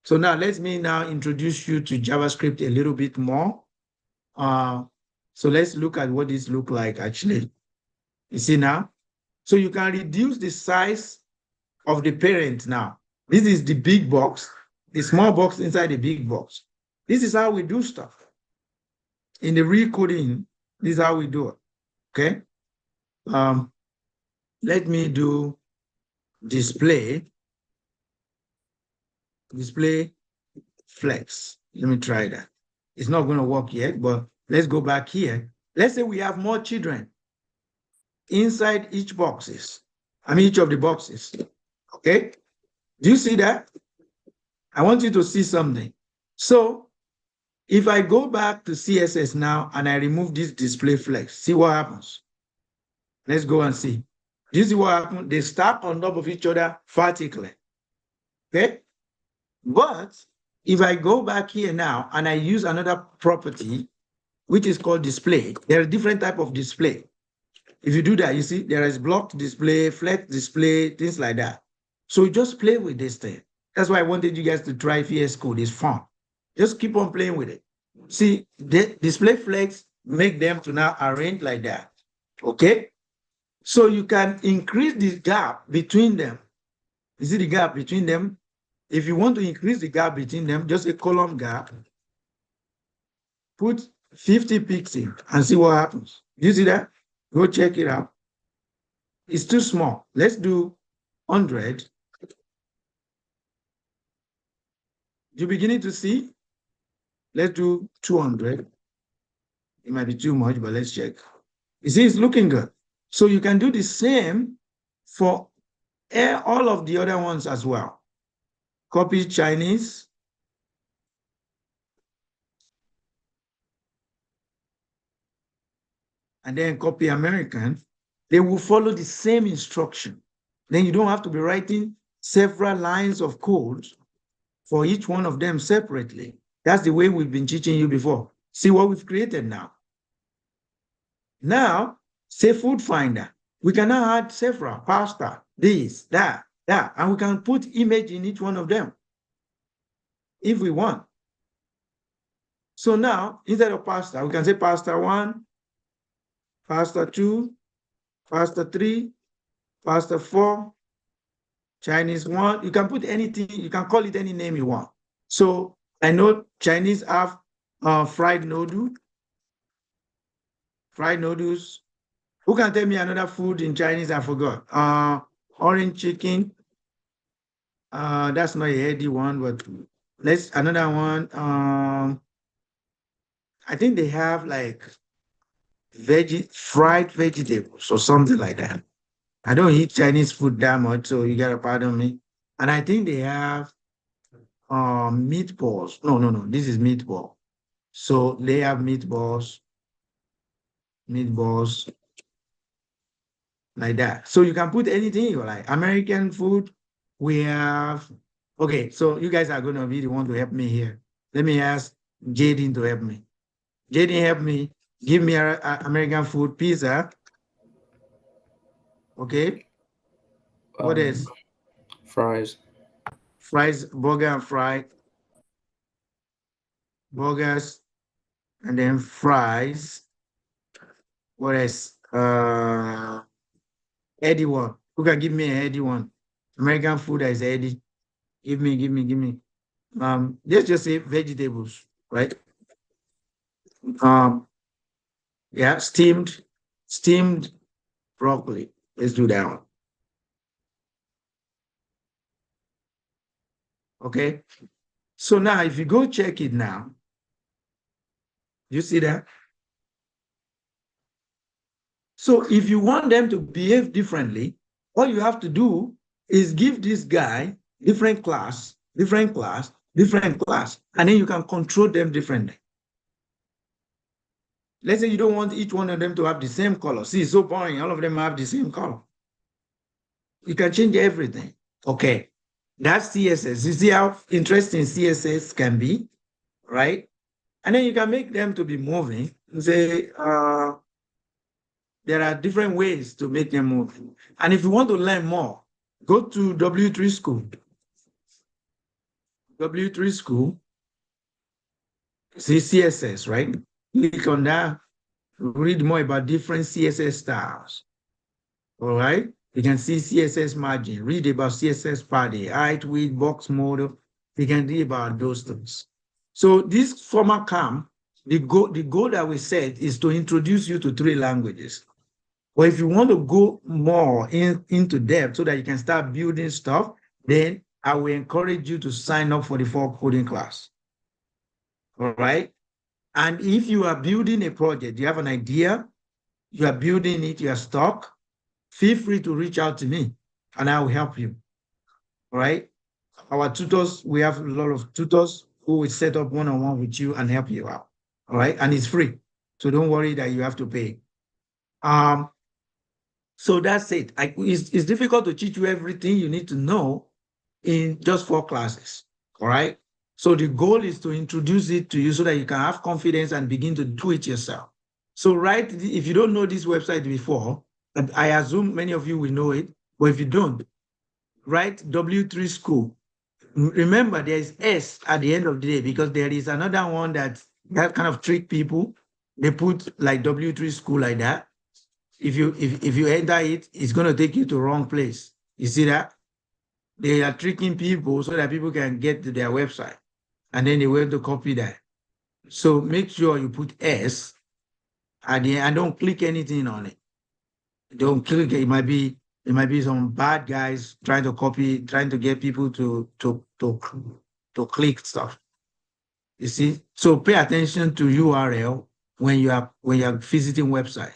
So now let me now introduce you to JavaScript a little bit more. So let's look at what this looks like actually. You see now? So you can reduce the size of the parent now. This is the big box, the small box inside the big box. This is how we do stuff. In the real coding, this is how we do it, okay? Let me do display flex. Let me try that. It's not going to work yet, but let's go back here. Let's say we have more children inside each of the boxes, okay? Do you see that? I want you to see something. So if I go back to CSS now and I remove this display flex, see what happens? Let's go and see. Do you see what happens? They stack on top of each other vertically, okay? But if I go back here now and I use another property, which is called display, there are different types of display. If you do that, you see there is blocked display, flex display, things like that. So you just play with this thing. That's why I wanted you guys to try VS Code. It's fun. Just keep on playing with it. See, the display flex make them to now arrange like that, okay? So you can increase the gap between them. You see the gap between them? If you want to increase the gap between them, just a column gap, put 50 pixels and see what happens. Do you see that? Go check it out. It's too small. Let's do 100. You're beginning to see? Let's do 200. It might be too much, but let's check. You see, it's looking good. So you can do the same for all of the other ones as well. Copy Chinese. And then copy American. They will follow the same instruction. Then you don't have to be writing several lines of code for each one of them separately. That's the way we've been teaching you before. See what we've created now. Now, say food finder. We can now add several, pasta, this, that, and we can put image in each one of them if we want. So now, instead of pasta, we can say pasta 1, pasta 2, pasta 3, pasta 4, Chinese 1. You can put anything, you can call it any name you want. So I know Chinese have fried noodles. Who can tell me another food in Chinese I forgot? Orange chicken. That's not a healthy one, but let's another one. I think they have like fried vegetables or something like that. I don't eat Chinese food that much, so you gotta pardon me. And I think they have meatballs. No, this is meatball. So they have meatballs like that. So you can put anything you like. American food, we have, okay, so you guys are gonna be the one to help me here. Let me ask Jaden to help me. Jaden, help me. Give me a American food pizza. Okay. What is? Fries. Fries, burger and fry. Burgers and then fries. What else? Eddie one. Who can give me an Eddie one? American food is Eddie. Give me. Let's just say vegetables, right? Yeah, steamed broccoli. Let's do that one. Okay. So now if you go check it now, you see that? So if you want them to behave differently, all you have to do is give this guy different class, and then you can control them differently. Let's say you don't want each one of them to have the same color. See, it's so boring. All of them have the same color. You can change everything. Okay. That's CSS. You see how interesting CSS can be, right? And then you can make them to be moving. Say, there are different ways to make them move. And if you want to learn more, go to W3 School. W3 School, see CSS, right? Click on that, read more about different CSS styles. All right? You can see CSS margin, read about CSS padding, height, width, box model. You can read about those things. So this formal camp, the goal that we set is to introduce you to 3 languages. But if you want to go more into depth so that you can start building stuff, then I will encourage you to sign up for the 4 coding class. All right? And if you are building a project, you have an idea, you are building it, you are stuck, feel free to reach out to me and I will help you. All right? Our tutors, we have a lot of tutors who will set up one-on-one with you and help you out. All right? And it's free. So don't worry that you have to pay. So that's it. It's difficult to teach you everything you need to know in just 4 classes. All right? So the goal is to introduce it to you so that you can have confidence and begin to do it yourself. So if you don't know this website before, and I assume many of you will know it, but if you don't, write W3 School. Remember, there is S at the end of the day because there is another one that kind of trick people. They put like W3 School like that. If you enter it, it's going to take you to the wrong place. You see that? They are tricking people so that people can get to their website. And then they want to copy that. So make sure you put S at the end and don't click anything on it. Don't click it. It might be some bad guys trying to get people to click stuff. You see? So pay attention to URL when you are visiting website.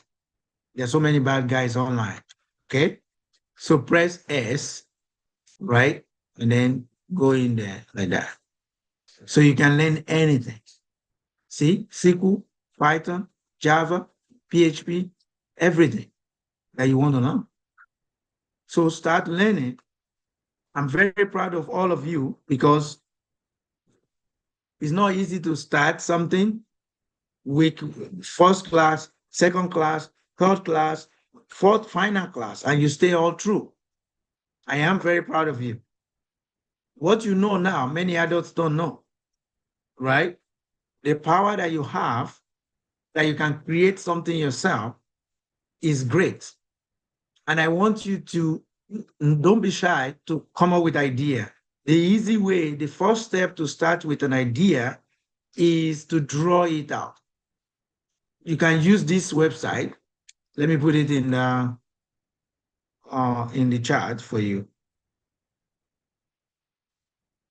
There's so many bad guys online. Okay? So press S, right? And then go in there like that. So you can learn anything. See, SQL, Python, Java, PHP, everything that you want to know. So start learning. I'm very proud of all of you because it's not easy to start something with first class, second class, third class, fourth final class, and you stay all through. I am very proud of you. What you know now, many adults don't know, right? The power that you have, that you can create something yourself, is great. And I want you to, don't be shy to come up with idea. The easy way, the first step to start with an idea is to draw it out. You can use this website. Let me put it in the chat for you.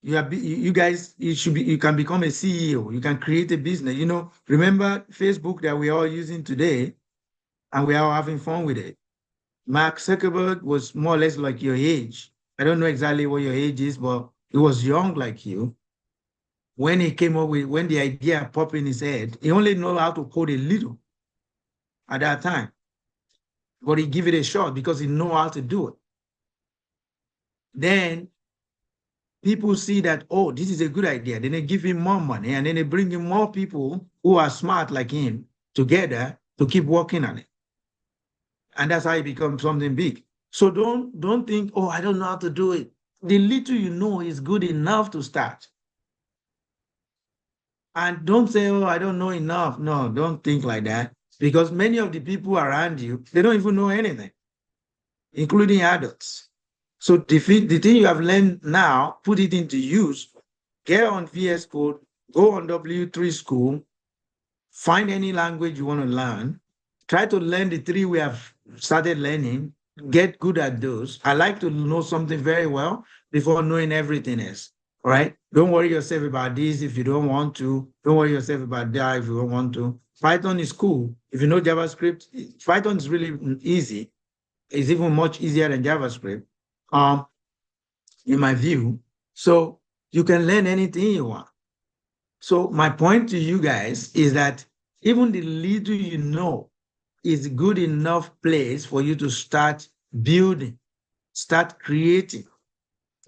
You guys, you can become a CEO. You can create a business. You know, remember Facebook that we're all using today, and we're all having fun with it. Mark Zuckerberg was more or less like your age. I don't know exactly what your age is, but he was young like you. When the idea popped in his head, he only knew how to code a little at that time. But he gave it a shot because he knew how to do it. Then people see that, oh, this is a good idea, then they give him more money, and then they bring in more people who are smart like him together to keep working on it. And that's how it becomes something big. So don't think, oh, I don't know how to do it. The little you know is good enough to start. And don't say, oh, I don't know enough. No, don't think like that. Because many of the people around you, they don't even know anything, including adults. So the thing you have learned now, put it into use. Get on VS Code, go on W3 School, find any language you want to learn. Try to learn the 3 we have started learning. Get good at those. I like to know something very well before knowing everything else. All right? Don't worry yourself about this if you don't want to. Don't worry yourself about that if you don't want to. Python is cool. If you know JavaScript, Python is really easy. It's even much easier than JavaScript, in my view. So you can learn anything you want. So my point to you guys is that even the little you know is good enough place for you to start building, start creating.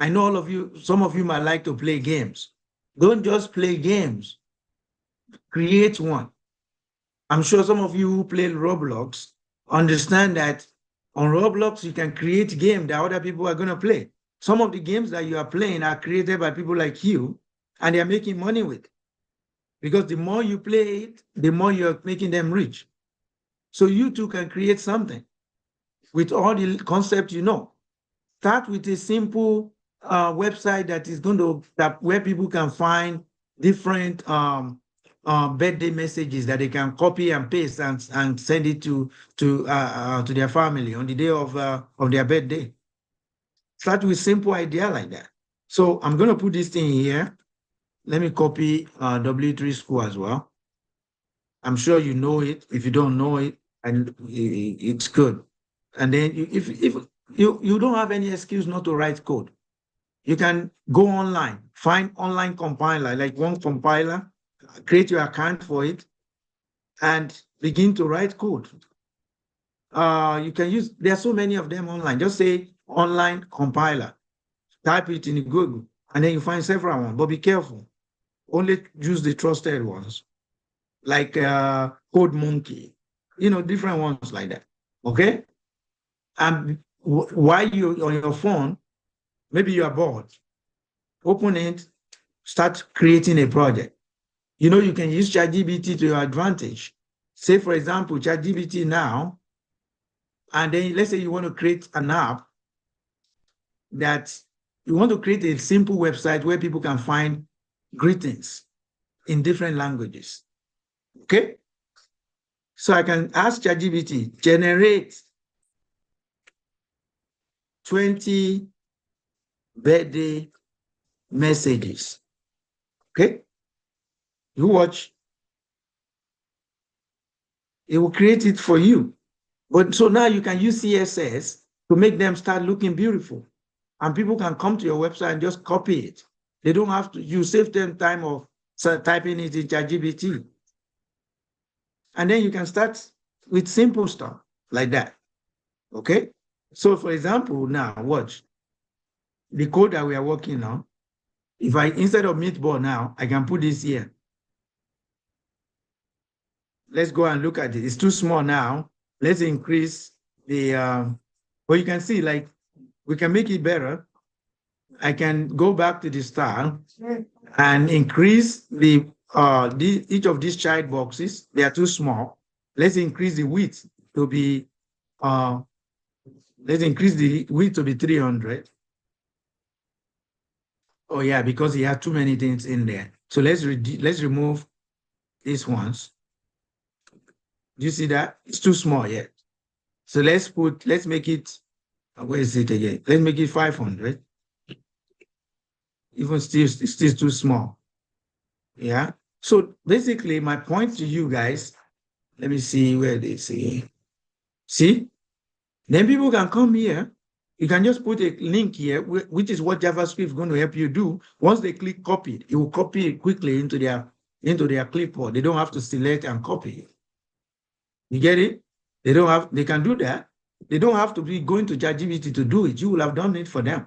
I know all of you, some of you might like to play games. Don't just play games, create one. I'm sure some of you who play Roblox understand that on Roblox, you can create games that other people are going to play. Some of the games that you are playing are created by people like you, and they're making money with it. Because the more you play it, the more you're making them rich. So you too can create something with all the concepts you know. Start with a simple website that is going to, where people can find different birthday messages that they can copy and paste and send it to their family on the day of their birthday. Start with simple idea like that. So I'm going to put this thing here. Let me copy W3 School as well. I'm sure you know it. If you don't know it, and it's good. And then if you don't have any excuse not to write code, you can go online, find online compiler, like one compiler, create your account for it, and begin to write code. You can use, there are so many of them online. Just say online compiler, type it in Google, and then you find several ones, but be careful. Only use the trusted ones, like Code Monkey, different ones like that, okay? And while you're on your phone, maybe you are bored, open it, start creating a project. You can use ChatGPT to your advantage. Say, for example, ChatGPT now, and then let's say you want to create an app that you want to create a simple website where people can find greetings in different languages, okay? So I can ask ChatGPT, generate 20 birthday messages, okay? You watch. It will create it for you. But so now you can use CSS to make them start looking beautiful. And people can come to your website and just copy it. They don't have to, you save them time of typing it in ChatGPT. And then you can start with simple stuff like that, okay? So for example, now watch. The code that we are working on, if instead of meatball now, I can put this here. Let's go and look at it. It's too small now. Let's increase the, well, you can see, like, we can make it better. I can go back to the style and increase each of these child boxes. They are too small. Let's increase the width to be, let's increase the width to be 300. Oh yeah, because he had too many things in there. So let's remove these ones. Do you see that? It's too small yet. So let's make it, where is it again? Let's make it 500. Even still, it's still too small. Yeah. So basically, my point to you guys, let me see where they say. See? Then people can come here. You can just put a link here, which is what JavaScript is going to help you do. Once they click copy, it will copy it quickly into their clipboard. They don't have to select and copy it. You get it? They can do that. They don't have to be going to ChatGPT to do it. You will have done it for them.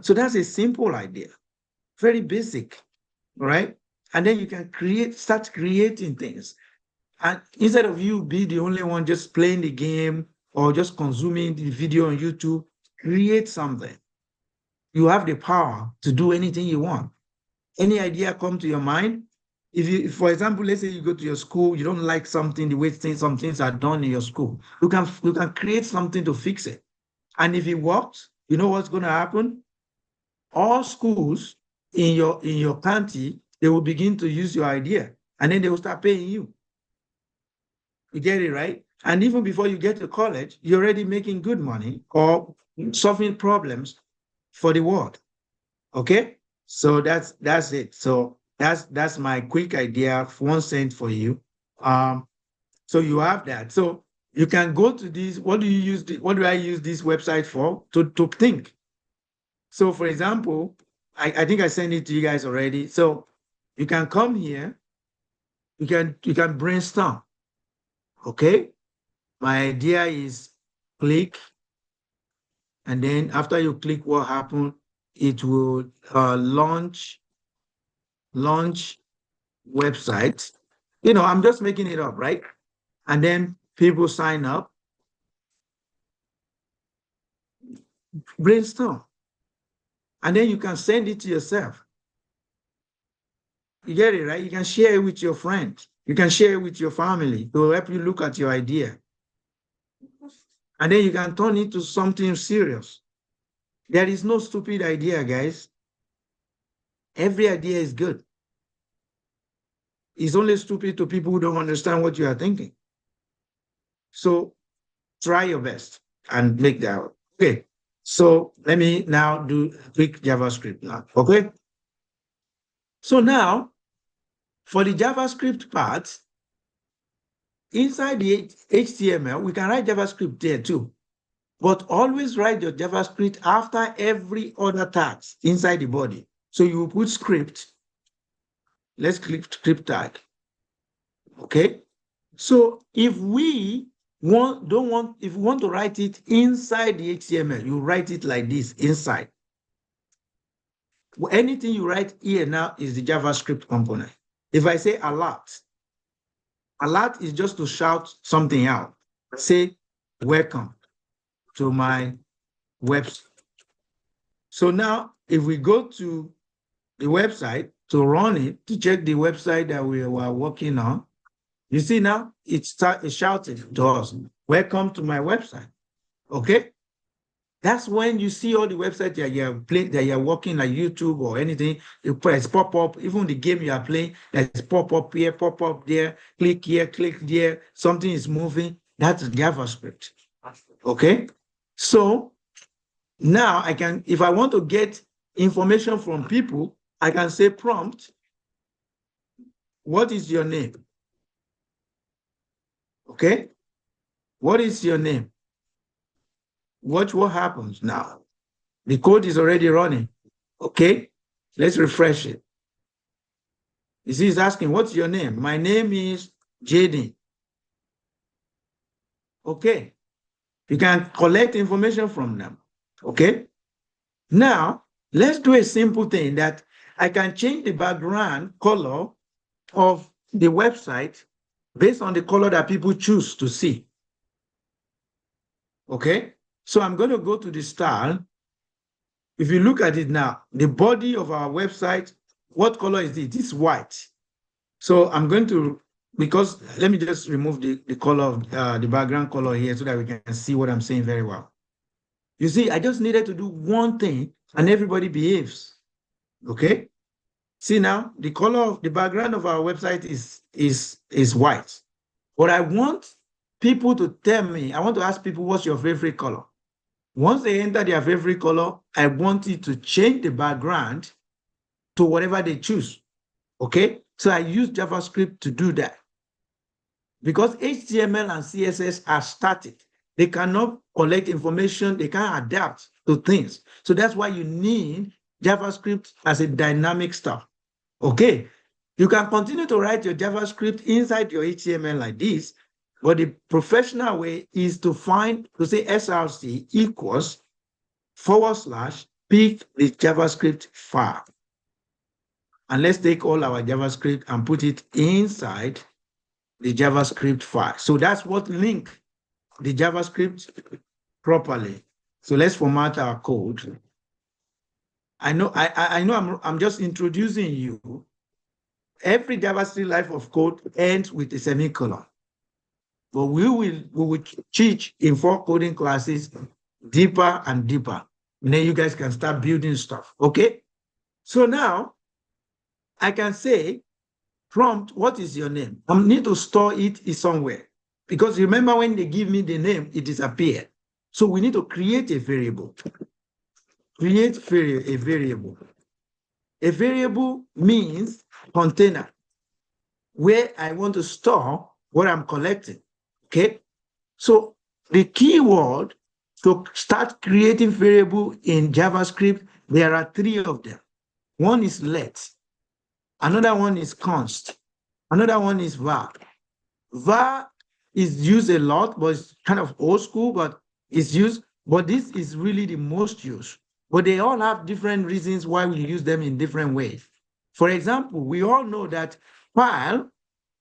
So that's a simple idea. very basic, right? And then you can start creating things. And instead of you be the only one just playing the game or just consuming the video on YouTube, create something. You have the power to do anything you want. Any idea come to your mind? If for example, let's say you go to your school, you don't like something, the way some things are done in your school, you can create something to fix it. And if it works, you know what's going to happen? All schools in your county, they will begin to use your idea, and then they will start paying you. You get it, right? And even before you get to college, you're already making good money or solving problems for the world. Okay? So that's it. So that's my quick idea, 1 cent for you. So you have that. So you can go to this. What do I use this website for? To think. So for example, I think I sent it to you guys already. So you can come here, you can brainstorm. Okay? My idea is click, and then after you click, what happened? It will launch website. I'm just making it up, right? And then people sign up, brainstorm, and then you can send it to yourself. You get it, right? You can share it with your friends. You can share it with your family. It will help you look at your idea. And then you can turn it to something serious. There is no stupid idea, guys. Every idea is good. It's only stupid to people who don't understand what you are thinking. So try your best and make that out. Okay. So let me now do quick JavaScript now. Okay. So now for the JavaScript part, inside the HTML, we can write JavaScript there too. But always write your JavaScript after every other tag inside the body. So you will put script. Let's click script tag. Okay. So if we want to write it inside the HTML, you write it like this inside. Anything you write here now is the JavaScript component. If I say alert is just to shout something out. Say, welcome to my website. So now, if we go to the website to run it, to check the website that we were working on, you see now, it's shouting to us, welcome to my website. Okay? That's when you see all the websites that you're working, like YouTube or anything, you press pop up, even the game you are playing, there's pop up here, pop up there, click here, click there, something is moving. That's JavaScript. Okay? So now I can, if I want to get information from people, I can say prompt, what is your name? Okay? What is your name? Watch what happens now. The code is already running. Okay, let's refresh it. You see, it's asking, what's your name? My name is Jaden. Okay, you can collect information from them. Okay, now let's do a simple thing that I can change the background color of the website based on the color that people choose to see. Okay. So I'm going to go to the style. If you look at it now, the body of our website, what color is it? It's white. So I'm going to, because let me just remove the color of the background color here so that we can see what I'm saying very well. You see, I just needed to do one thing and everybody behaves. Okay. See now, the color of the background of our website is white. But I want people to tell me, I want to ask people, what's your favorite color? Once they enter their favorite color, I want it to change the background to whatever they choose. Okay? So I use JavaScript to do that. Because HTML and CSS are static. They cannot collect information, they can't adapt to things. So that's why you need JavaScript as a dynamic stuff. Okay? You can continue to write your JavaScript inside your HTML like this, but the professional way is to say src equals / pick the JavaScript file. And let's take all our JavaScript and put it inside the JavaScript file. So that's what link the JavaScript properly. So let's format our code. I know I'm just introducing you. Every JavaScript life of code ends with a semicolon. But we will teach in 4 coding classes deeper and deeper. And then you guys can start building stuff. Okay? So now I can say, prompt, what is your name? I need to store it somewhere. Because remember, when they give me the name, it disappeared. So we need to create a variable. Create a variable. A variable means container where I want to store what I'm collecting. Okay? So the keyword to start creating variable in JavaScript, there are 3 of them. One is let. Another one is const. Another one is var. Var is used a lot, but it's kind of old school, but it's used. But this is really the most used. But they all have different reasons why we use them in different ways. For example, we all know that pile,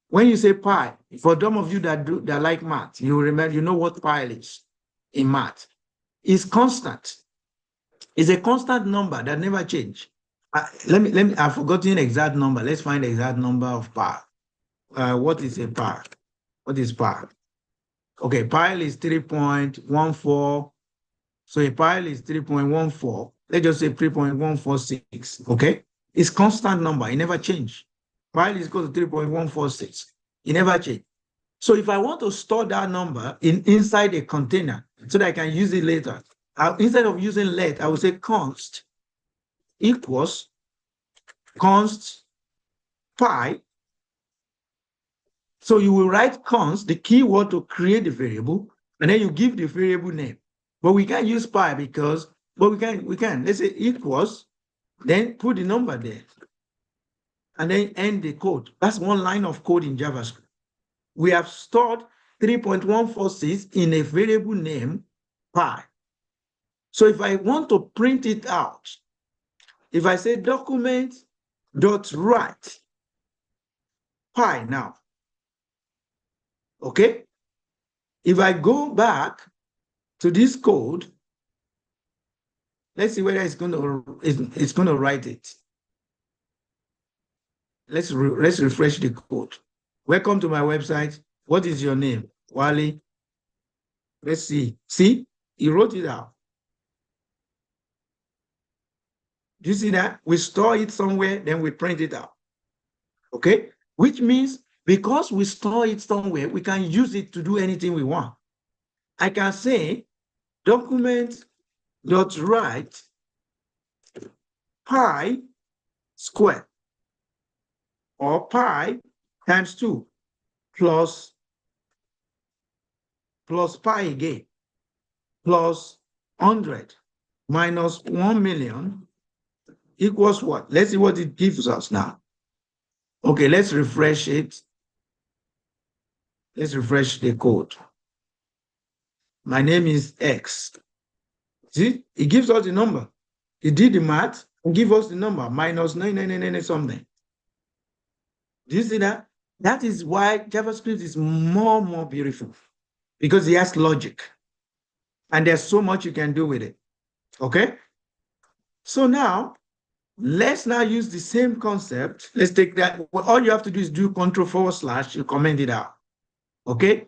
when you say pi, for those of you that like math, you remember, you know what pile is in math. It's constant. It's a constant number that never changes. I've forgotten the exact number. Let's find the exact number of pi. What is a pi? What is pi? Okay, pi is 3.14. So a pi is 3.14. Let's just say 3.146. Okay, it's constant number. It never changes. Pi is equal to 3.146. It never changes. So if I want to store that number inside a container so that I can use it later, instead of using let, I will say const equals const pi. So you will write const, the keyword to create the variable, and then you give the variable name. But we can't use pi because, but we can. Let's say equals, then put the number there, and then end the code. That's one line of code in JavaScript. We have stored 3.146 in a variable name pi. So if I want to print it out, if I say document.write pi now, okay? If I go back to this code, let's see whether it's going to write it. Let's refresh the code. Welcome to my website. What is your name? Wally. Let's see. See, he wrote it out. Do you see that? We store it somewhere, then we print it out. Okay? Which means because we store it somewhere, we can use it to do anything we want. I can say document.write pi squared or pi times 2 plus pi again plus 100 minus 1 million equals what? Let's see what it gives us now. Okay, let's refresh it. Let's refresh the code. My name is X. See, it gives us the number. It did the math and give us the number, minus 9999 something. Do you see that? That is why JavaScript is more beautiful, because it has logic. And there's so much you can do with it. Okay? So now, let's now use the same concept. Let's take that. Well, all you have to do is do Ctrl//, you comment it out. Okay?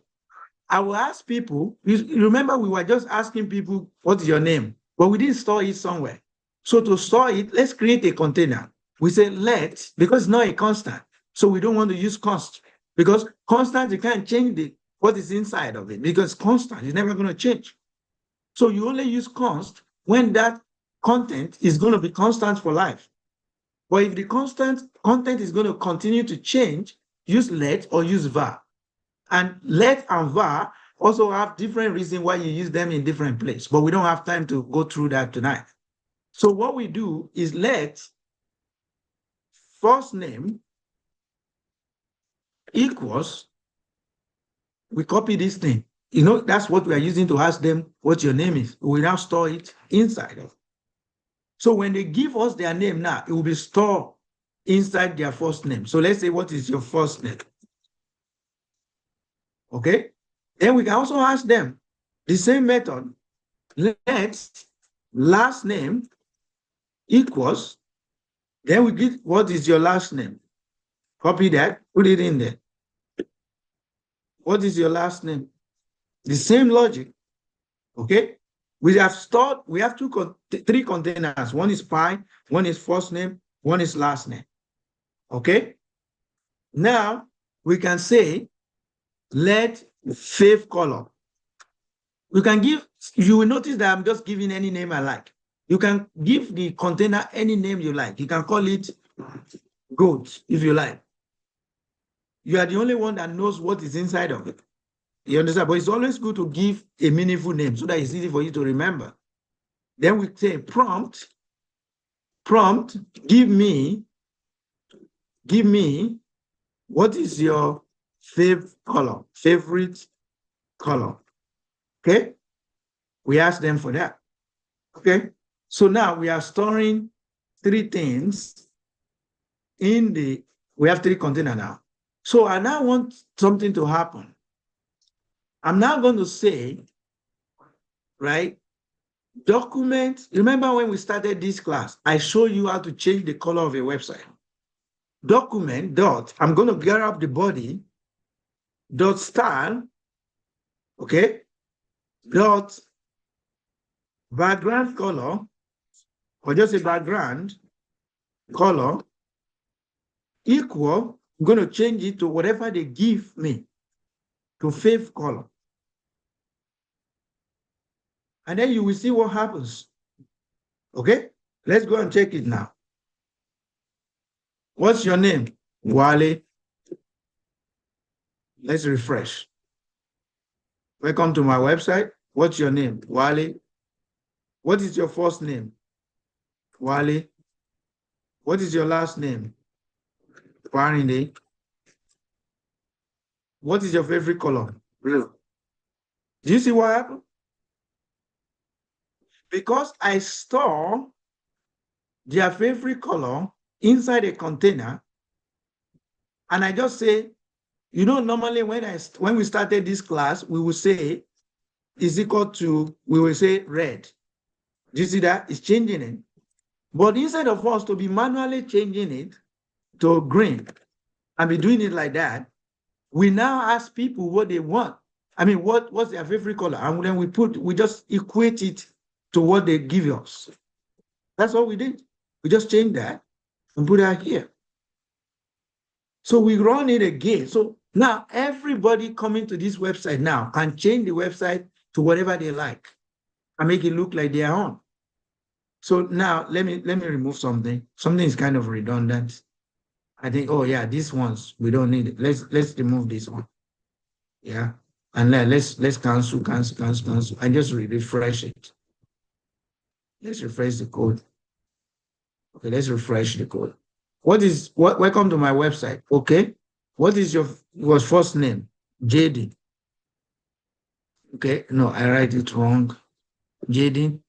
I will ask people, you remember we were just asking people, what's your name? But we didn't store it somewhere. So to store it, let's create a container. We say let, because it's not a constant. So we don't want to use const, because constant, you can't change what is inside of it, because constant is never going to change. So you only use const when that content is going to be constant for life. But if the content is going to continue to change, use let or use var. And let and var also have different reasons why you use them in different places, but we don't have time to go through that tonight. So what we do is let first name equals, we copy this thing. You know, that's what we are using to ask them what your name is. We now store it inside of. So when they give us their name now, it will be stored inside their first name. So let's say, what is your first name? Okay. Then we can also ask them the same method. Let last name equals, then we get what is your last name. Copy that, put it in there. What is your last name? The same logic. Okay. We have stored, we have three containers. One is pi, one is first name, one is last name. Okay. Now we can say, let fifth column. You can give, you will notice that I'm just giving any name I like. You can give the container any name you like. You can call it goat if you like. You are the only one that knows what is inside of it. You understand? But it's always good to give a meaningful name so that it's easy for you to remember. Then we say prompt, give me what is your favorite color. Okay? We ask them for that. Okay? So now we are storing three things in the, we have three containers now. So I now want something to happen. I'm now going to say, right, document. Remember when we started this class, I showed you how to change the color of a website. Document dot, I'm going to grab the body, dot style, okay, dot background color, or just a background color, equal, I'm going to change it to whatever they give me, to fifth color. And then you will see what happens. Okay, let's go and check it now. What's your name? Wale. Let's refresh. Welcome to my website. What's your name? Wale. What is your first name? Wale. What is your last name? Parinde. What is your favorite color? Blue. Do you see what happened? Because I store their favorite color inside a container, and I just say, you know, normally when we started this class, we will say is equal to, we will say red. Do you see that? It's changing it. But instead of us to be manually changing it to green and be doing it like that, we now ask people what they want. I mean, what's their favorite color? And then we just equate it to what they give us. That's all we did. We just changed that and put that here. So we run it again. So now everybody coming to this website now can change the website to whatever they like and make it look like their own. So now let me remove something. Something is kind of redundant. I think, oh yeah, these ones, we don't need it. Let's remove this one. Yeah. And let's cancel, and just refresh it. Let's refresh the code. Okay, let's refresh the code. Welcome to my website. Okay. What is your first name? JD. Okay, no, I write it wrong. JD.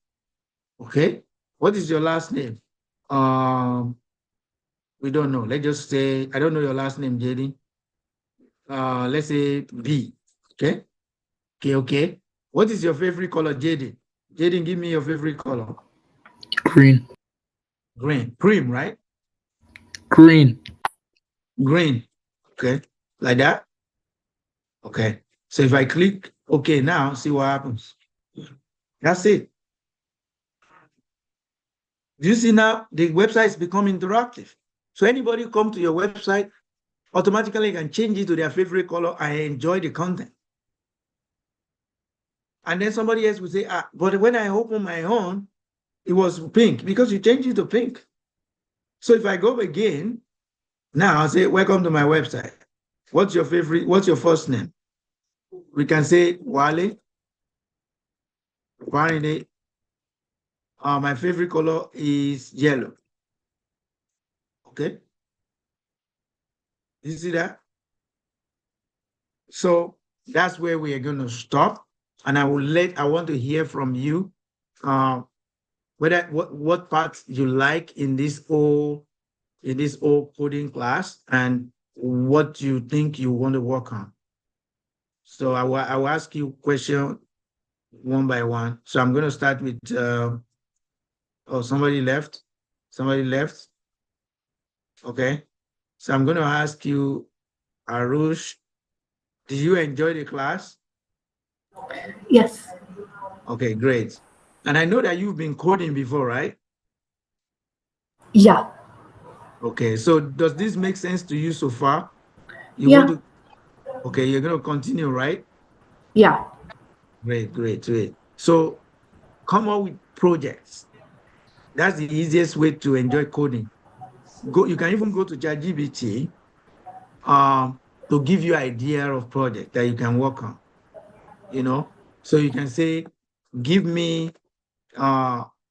Okay. What is your last name? We don't know. Let's just say, I don't know your last name, JD. Let's say B. Okay. Okay. What is your favorite color, JD? JD, give me your favorite color. Green. Green. Cream, right? Green. Green. Okay. Like that? Okay. So if I click OK now, see what happens. That's it. Do you see now the website is becoming interactive? So anybody come to your website, automatically can change it to their favorite color and enjoy the content. And then somebody else will say, but when I open my own, it was pink because you changed it to pink. So if I go again, now I'll say, welcome to my website. What's your first name? We can say Wale. Apparently, my favorite color is yellow. Okay. You see that? So that's where we are going to stop. And I want to hear from you what parts you like in this whole in this whole coding class and what you think you want to work on. So I will ask you question one by one. So I'm going to start with, oh, somebody left. Somebody left. Okay. So I'm going to ask you, Arush, did you enjoy the class? Yes. Okay, great. And I know that you've been coding before, right? Yeah. Okay, so does this make sense to you so far? You Yeah. want to, okay, you're going to continue, right? Yeah. Great, great, great. So come up with projects. That's the easiest way to enjoy coding. You can even go to ChatGPT to give you idea of project that you can work on, you know? So you can say, give me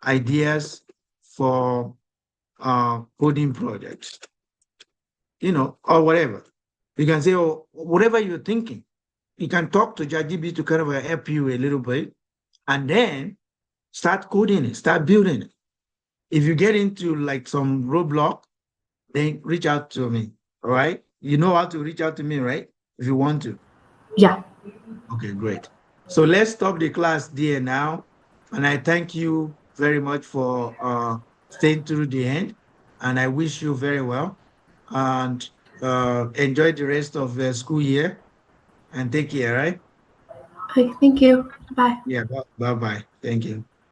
ideas for coding projects, or whatever. You can say, oh, whatever you're thinking. You can talk to ChatGPT to kind of help you a little bit, and then start coding it, start building it. If you get into like some roadblock, then reach out to me. All right. You know how to reach out to me, right? If you want to. Yeah. Okay, great. So let's stop the class there now. And I thank you very much for staying through the end. And I wish you very well. And enjoy the rest of the school year. And take care, right? Okay, thank you. Bye. Yeah, bye-bye. Thank you.